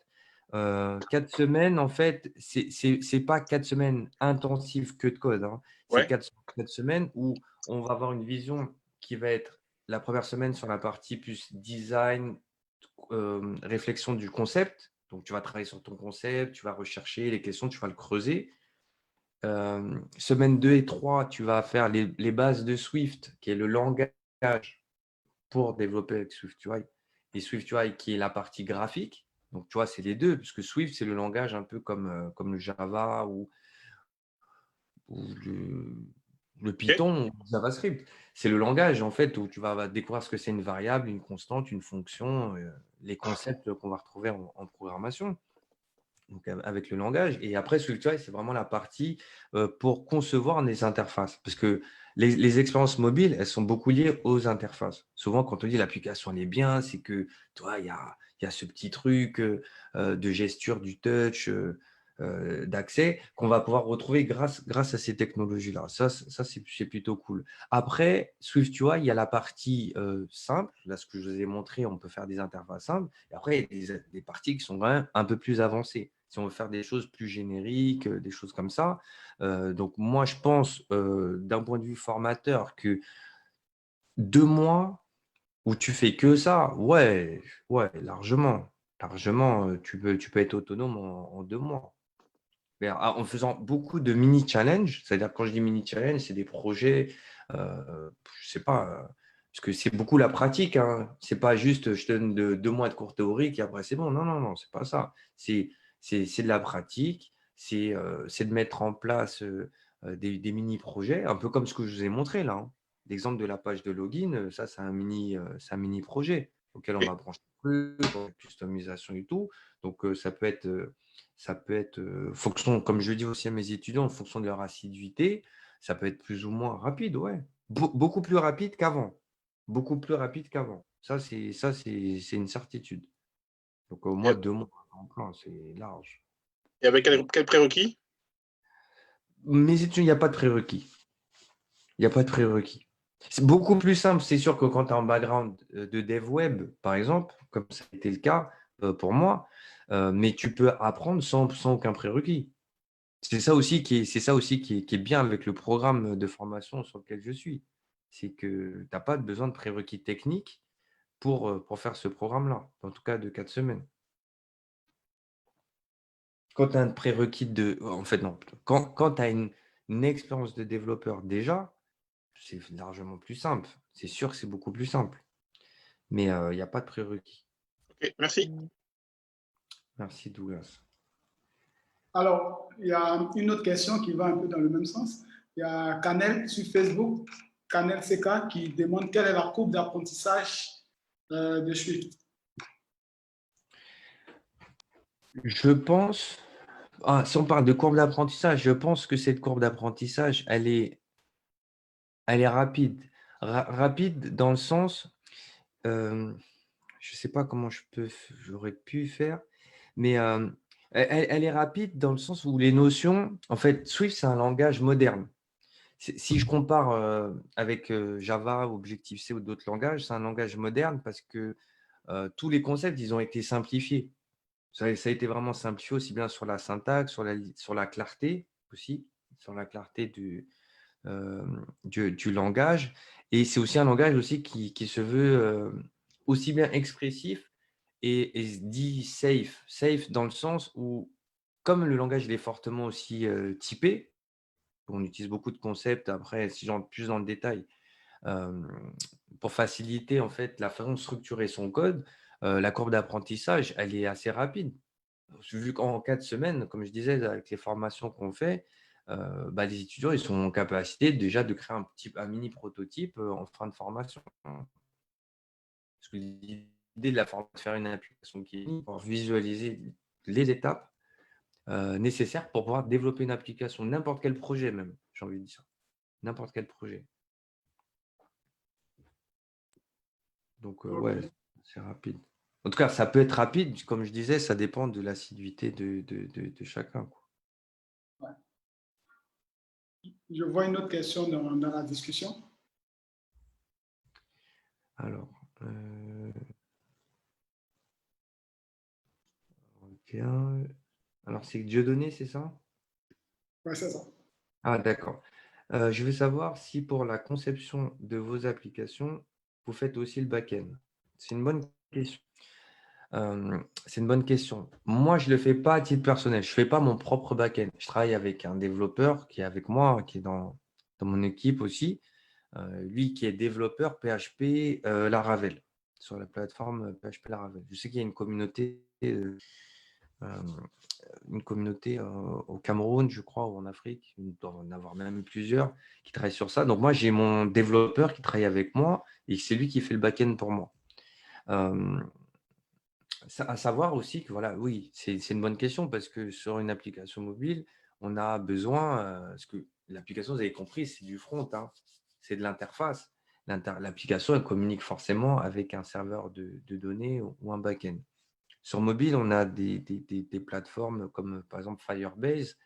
4 semaines, en fait, c'est pas 4 semaines intensives que de code, hein. C'est Ouais. 4 semaines où on va avoir une vision qui va être la première semaine sur la partie plus design, réflexion du concept. Donc, tu vas travailler sur ton concept, tu vas rechercher les questions, tu vas le creuser. Semaine 2 et 3, tu vas faire les bases de Swift, qui est le langage pour développer avec SwiftUI. et SwiftUI qui est la partie graphique. Donc, tu vois, c'est les deux, puisque Swift, c'est le langage un peu comme le Java ou le Python ou le JavaScript. C'est le langage, en fait, où tu vas découvrir ce que c'est une variable, une constante, une fonction, les concepts qu'on va retrouver en programmation. Donc, avec le langage. Et après, SwiftUI, c'est vraiment la partie pour concevoir des interfaces. Parce que les expériences mobiles, elles sont beaucoup liées aux interfaces. Souvent, quand on dit l'application elle est bien, c'est que, toi, il y a ce petit truc de gesture du touch, d'accès, qu'on va pouvoir retrouver grâce à ces technologies-là. Ça c'est plutôt cool. Après, SwiftUI, il y a la partie simple. Là, ce que je vous ai montré, on peut faire des interfaces simples. Et après, il y a des parties qui sont quand même un peu plus avancées. Si on veut faire des choses plus génériques, des choses comme ça. Donc, moi, je pense, d'un point de vue formateur, que 2 mois où tu fais que ça, ouais, largement. Largement, tu peux être autonome en 2 mois. Mais en faisant beaucoup de mini-challenges, c'est-à-dire quand je dis mini-challenge, c'est des projets, je ne sais pas, parce que c'est beaucoup la pratique. Hein. Ce n'est pas juste je te donne 2 mois de cours théoriques et après c'est bon. Non, non, non, ce n'est pas ça. C'est de la pratique, c'est de mettre en place des mini-projets, un peu comme ce que je vous ai montré là. Hein. L'exemple de la page de login, ça c'est un mini-projet auquel on va brancher plus, pour la customisation et tout. Donc ça peut être fonction, comme je dis aussi à mes étudiants, en fonction de leur assiduité, ça peut être plus ou moins rapide, ouais. Beaucoup plus rapide qu'avant. Beaucoup plus rapide qu'avant. Ça, c'est une certitude. Donc, au moins 2 mois en plan, c'est large. Et avec quel prérequis? Mes étudiants, il n'y a pas de prérequis. Il n'y a pas de prérequis. C'est beaucoup plus simple. C'est sûr que quand tu as un background de dev web, par exemple, comme ça a été le cas pour moi, mais tu peux apprendre sans aucun prérequis. C'est ça aussi qui est bien avec le programme de formation sur lequel je suis. C'est que tu n'as pas besoin de prérequis techniques pour faire ce programme-là, en tout cas de 4 semaines. Quand tu as un prérequis en fait, non. Quand tu as une expérience de développeur déjà, c'est largement plus simple. C'est sûr que c'est beaucoup plus simple. Mais il n'y a pas de prérequis. Ok, merci. Merci, Douglas. Alors, il y a une autre question qui va un peu dans le même sens. Il y a Canel sur Facebook, Canel CK, qui demande quelle est la courbe d'apprentissage de Swift. Je pense, si on parle de courbe d'apprentissage, je pense que cette courbe d'apprentissage, elle est rapide. Rapide dans le sens, je ne sais pas comment j'aurais pu faire, mais elle est rapide dans le sens où les notions, en fait, Swift, c'est un langage moderne. Si je compare avec Java, Objective-C ou d'autres langages, c'est un langage moderne parce que tous les concepts, ils ont été simplifiés. Ça a été vraiment simplifié aussi bien sur la syntaxe, sur la clarté aussi, sur la clarté du langage. Et c'est aussi un langage aussi qui se veut aussi bien expressif et dit safe. Safe dans le sens où, comme le langage il est fortement aussi typé, on utilise beaucoup de concepts. Après, si j'entre plus dans le détail, pour faciliter en fait la façon de structurer son code, la courbe d'apprentissage, elle est assez rapide. Vu qu'en 4 semaines, comme je disais, avec les formations qu'on fait, les étudiants ils sont en capacité déjà de créer un mini prototype en fin de formation. Parce que l'idée de la formation, de faire une application qui est pour visualiser les étapes nécessaires pour pouvoir développer une application, n'importe quel projet même, j'ai envie de dire. N'importe quel projet. Donc, ouais, c'est rapide. En tout cas, ça peut être rapide, comme je disais, ça dépend de l'assiduité de chacun, quoi. Ouais. Je vois une autre question dans la discussion. Alors, alors c'est Dieudonné, c'est ça? Oui, c'est ça. Ah, d'accord. Je veux savoir si pour la conception de vos applications, vous faites aussi le back-end. C'est une bonne question. C'est une bonne question. Moi, je ne le fais pas à titre personnel. Je ne fais pas mon propre back-end. Je travaille avec un développeur qui est avec moi, qui est dans mon équipe aussi. Lui qui est développeur PHP Laravel. sur la plateforme PHP Laravel. Je sais qu'il y a une communauté au Cameroun, je crois, ou en Afrique, il doit en avoir même plusieurs qui travaillent sur ça. Donc, moi, j'ai mon développeur qui travaille avec moi et c'est lui qui fait le back-end pour moi. À savoir aussi que, voilà, oui, c'est une bonne question parce que sur une application mobile, on a besoin, parce que l'application, vous avez compris, c'est du front, hein, c'est de l'interface. L'application, elle communique forcément avec un serveur de données ou un back-end. Sur mobile, on a des plateformes comme par exemple Firebase,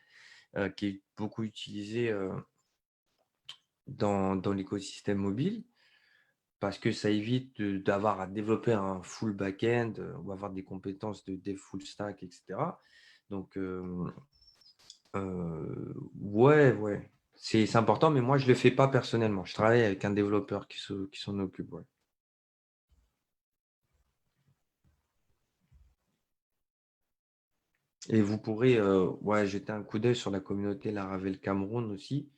qui est beaucoup utilisée dans l'écosystème mobile parce que ça évite d'avoir à développer un full back-end ou avoir des compétences de dev full stack, etc. Donc, ouais, c'est important, mais moi, je ne le fais pas personnellement. Je travaille avec un développeur qui s'en occupe. Ouais. Et vous pourrez jeter un coup d'œil sur la communauté Laravel Cameroun aussi.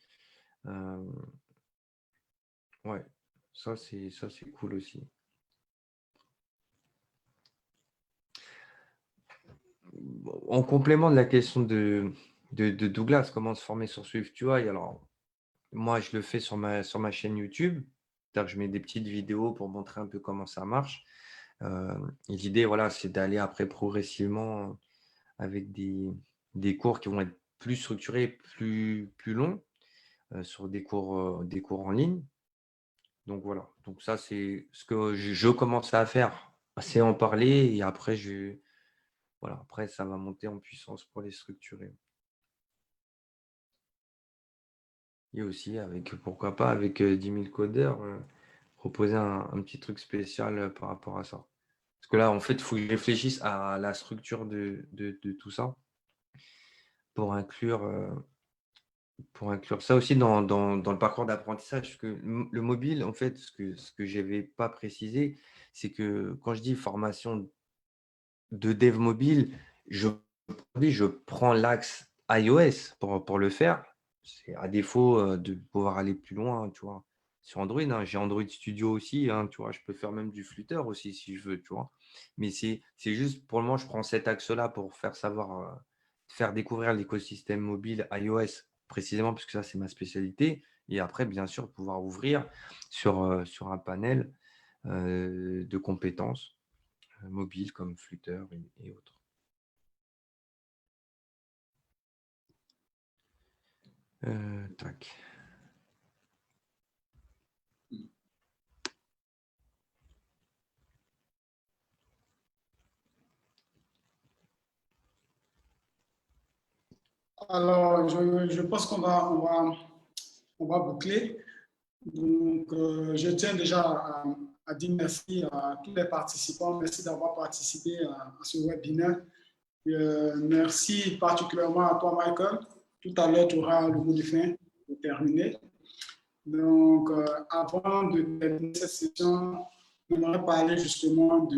Ouais, ça c'est cool aussi. En complément de la question de Douglas, comment se former sur SwiftUI, alors moi je le fais sur ma chaîne YouTube, c'est-à-dire que je mets des petites vidéos pour montrer un peu comment ça marche. Et l'idée, voilà, c'est d'aller après progressivement avec des cours qui vont être plus structurés, plus longs, sur des cours en ligne. Donc voilà, donc ça c'est ce que je commence à faire, c'est en parler et après après ça va monter en puissance pour les structurer. Et aussi pourquoi pas avec 10 000 codeurs, proposer un petit truc spécial par rapport à ça. Parce que là en fait il faut que je réfléchisse à la structure de tout ça pour inclure ça aussi dans le parcours d'apprentissage. Parce que le mobile, en fait, ce que je n'avais pas précisé, c'est que quand je dis formation de dev mobile, je prends l'axe iOS pour le faire. C'est à défaut de pouvoir aller plus loin, tu vois. Sur Android, hein, j'ai Android Studio aussi, hein, tu vois, je peux faire même du Flutter aussi si je veux, tu vois. Mais c'est juste, pour le moment, je prends cet axe-là pour faire découvrir l'écosystème mobile iOS, précisément parce que ça, c'est ma spécialité. Et après, bien sûr, pouvoir ouvrir sur un panel de compétences mobiles comme Flutter et autres. Tac. Alors, je pense qu'on va boucler. Donc, je tiens déjà à dire merci à tous les participants. Merci d'avoir participé à ce webinaire. Merci particulièrement à toi, Michael. Tout à l'heure, tu auras le mot de fin pour terminer. Donc, avant de terminer cette session, j'aimerais parler justement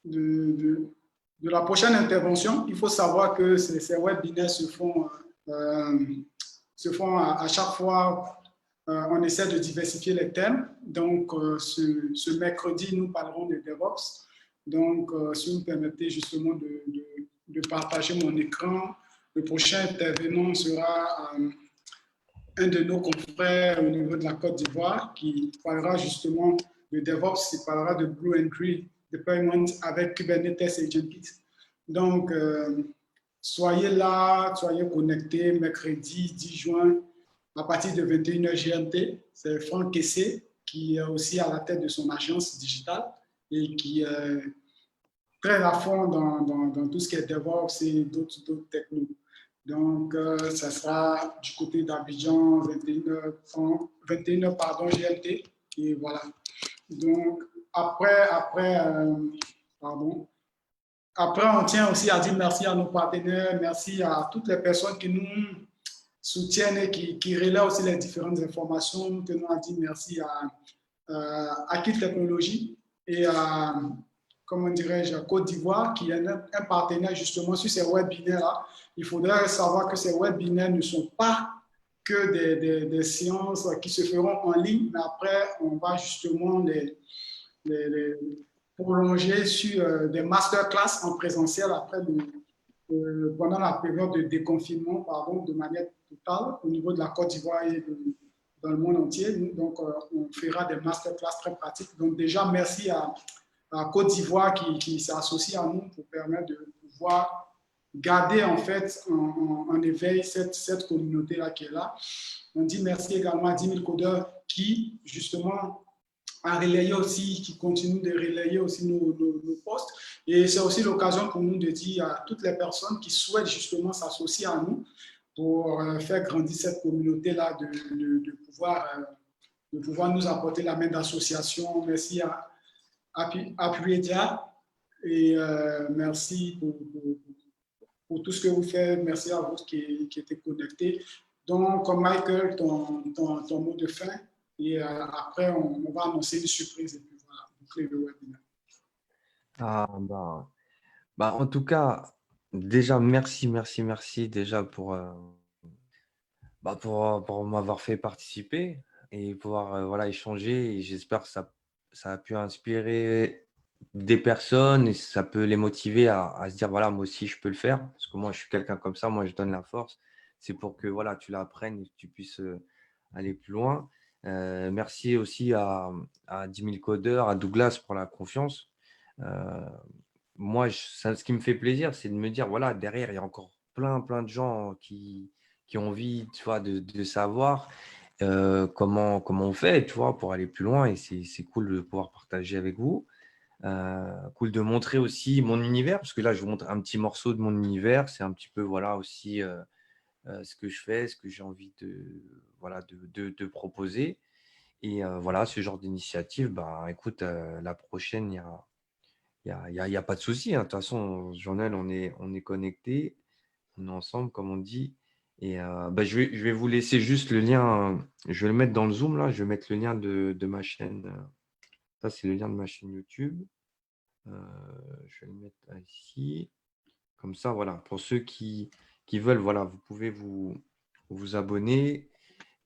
de la prochaine intervention. Il faut savoir que ces webinaires se font à chaque fois. On essaie de diversifier les thèmes. Donc, ce mercredi, nous parlerons de DevOps. Donc, si vous me permettez justement de partager mon écran, le prochain intervenant sera un de nos confrères au niveau de la Côte d'Ivoire qui parlera justement de DevOps, qui parlera de Blue and Green Deployment avec Kubernetes et Jenkins. Donc, soyez là, soyez connectés mercredi 10 juin à partir de 21h GMT. C'est Franck Kessé qui est aussi à la tête de son agence digitale et qui est très à fond dans tout ce qui est DevOps et d'autres technos. Donc, ça sera du côté d'Abidjan, 21h GMT. Et voilà. Donc, après, on tient aussi à dire merci à nos partenaires, merci à toutes les personnes qui nous soutiennent et qui relaient aussi les différentes informations. Nous tenons à dire merci à Kit Technologies et à, comment dirais-je, Côte d'Ivoire, qui est un partenaire justement sur ces webinaires-là. Il faudrait savoir que ces webinaires ne sont pas que des séances qui se feront en ligne, mais après, on va justement les prolonger sur des masterclass en présentiel après pendant la période de déconfinement, pardon, de manière totale au niveau de la Côte d'Ivoire et dans le monde entier. Donc, on fera des masterclass très pratiques. Donc, déjà, merci à Côte d'Ivoire qui s'associe à nous pour permettre de pouvoir garder en fait en éveil cette communauté-là qui est là. On dit merci également à 10 000 codeurs qui, justement, a relayé aussi, qui continue de relayer aussi nos posts. Et c'est aussi l'occasion pour nous de dire à toutes les personnes qui souhaitent justement s'associer à nous pour faire grandir cette communauté-là, de pouvoir nous apporter la main d'association. Merci à Apuedia et merci pour tout ce que vous faites. Merci à vous qui étaient connectés. Donc, Michael, ton mot de fin. Et après, on va annoncer une surprise et puis voilà, boucler le webinaire. En tout cas, déjà, merci déjà pour m'avoir fait participer et pouvoir voilà, échanger. Et j'espère que ça a pu inspirer des personnes et ça peut les motiver à se dire, voilà, moi aussi, je peux le faire. Parce que moi, je suis quelqu'un comme ça, moi, je donne la force. C'est pour que voilà, tu l'apprennes et que tu puisses aller plus loin. Merci aussi à 10 000 codeurs, à Douglas pour la confiance. Moi, ce qui me fait plaisir, c'est de me dire, voilà, derrière, il y a encore plein de gens qui ont envie, tu vois, de savoir comment on fait, tu vois, pour aller plus loin. Et c'est cool de pouvoir partager avec vous. Cool de montrer aussi mon univers, parce que là, je vous montre un petit morceau de mon univers. C'est un petit peu, voilà, aussi ce que je fais, ce que j'ai envie de proposer. Et voilà, ce genre d'initiative, écoute, la prochaine, il y a pas de souci. Hein. De toute façon, Journal, on est connectés, on est ensemble, comme on dit. Et je vais vous laisser juste le lien. Je vais le mettre dans le Zoom, là. Je vais mettre le lien de ma chaîne. Ça, c'est le lien de ma chaîne YouTube. Je vais le mettre ici. Comme ça, voilà. Pour ceux qui veulent, voilà, vous pouvez vous abonner.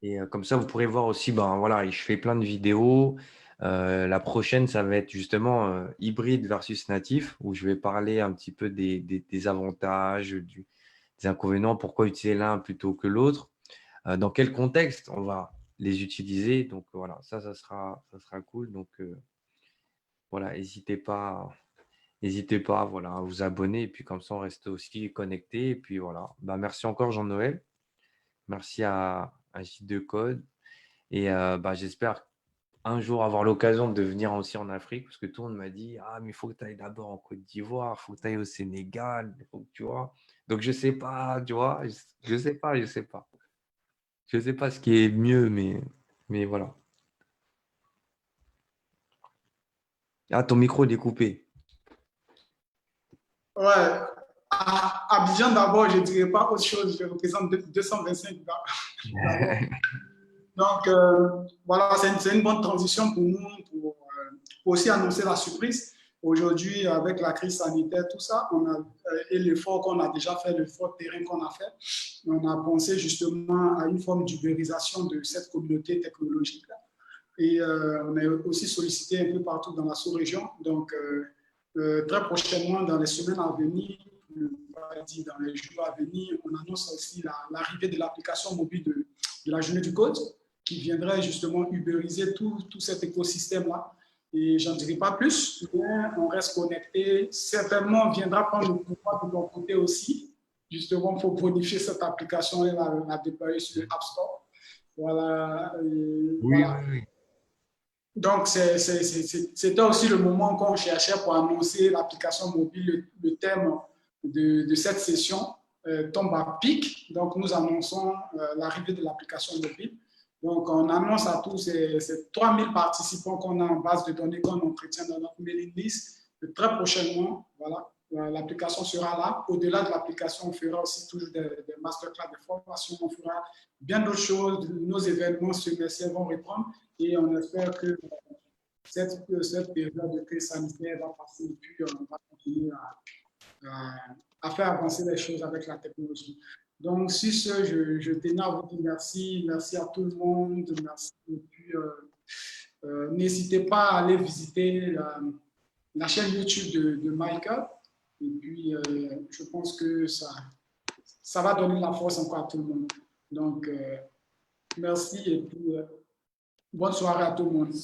Et comme ça, vous pourrez voir aussi, voilà, je fais plein de vidéos. La prochaine, ça va être justement hybride versus natif, où je vais parler un petit peu des avantages, des inconvénients, pourquoi utiliser l'un plutôt que l'autre, dans quel contexte on va les utiliser. Donc voilà, ça sera cool. Donc voilà, n'hésitez pas voilà, à vous abonner. Et puis comme ça, on reste aussi connecté. Et puis voilà, merci encore Jean-Noël. Merci à J2 Code. Et j'espère un jour avoir l'occasion de venir aussi en Afrique, parce que tout le monde m'a dit, ah, mais il faut que tu ailles d'abord en Côte d'Ivoire, il faut que tu ailles au Sénégal, tu vois. Donc, je ne sais pas, tu vois, je ne sais pas. Je ne sais pas ce qui est mieux, mais voilà. Ah, ton micro il est coupé. Ouais, à Abidjan d'abord, je ne dirais pas autre chose, je représente 225 d'abord. Donc, voilà, c'est une bonne transition pour nous, pour aussi annoncer la surprise. Aujourd'hui, avec la crise sanitaire, tout ça, et l'effort qu'on a déjà fait, l'effort terrain qu'on a fait, on a pensé justement à une forme d'ubérisation de cette communauté technologique-là. Et on est aussi sollicité un peu partout dans la sous-région. Donc, très prochainement, dans les semaines à venir, dans les jours à venir, on annonce aussi l'arrivée de l'application mobile de la Journée du Code, qui viendrait justement ubériser tout cet écosystème-là. Et j'en dirai pas plus, mais on reste connecté. Certainement, on viendra prendre le pouvoir de ton côté aussi, justement pour bonifier cette application et la déployer sur le App Store. Voilà. Voilà. Oui. Donc, c'était aussi le moment qu'on cherchait pour annoncer l'application mobile. Le thème de cette session tombe à pic. Donc, nous annonçons l'arrivée de l'application mobile. Donc, on annonce à tous ces 3000 participants qu'on a en base de données qu'on entretient dans notre mailing list. Très prochainement, voilà, l'application sera là. Au-delà de l'application, on fera aussi toujours des masterclass, des formations. On fera bien d'autres choses. Nos événements semestriels vont reprendre. Et on espère que cette période de crise sanitaire va passer et puis on va continuer à faire avancer les choses avec la technologie. Donc, sur ce, je tenais à vous dire merci. Merci à tout le monde. Merci. Et puis, n'hésitez pas à aller visiter la chaîne YouTube de Michael. Et puis, je pense que ça va donner la force encore à tout le monde. Donc, merci et puis bonne soirée à tout le monde.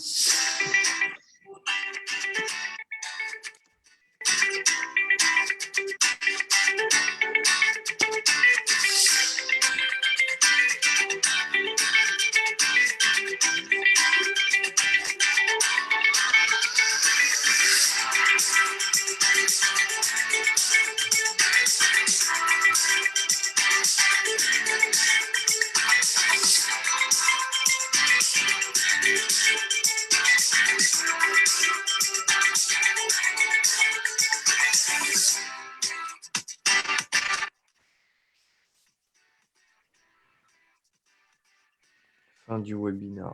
Fin du webinaire.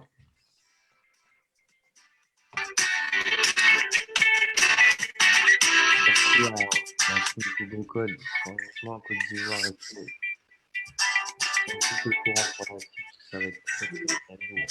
Merci à tout le code. Franchement, Côte d'Ivoire et tout. On est tout au courant pendant parce que ça va être très, très, très lourd.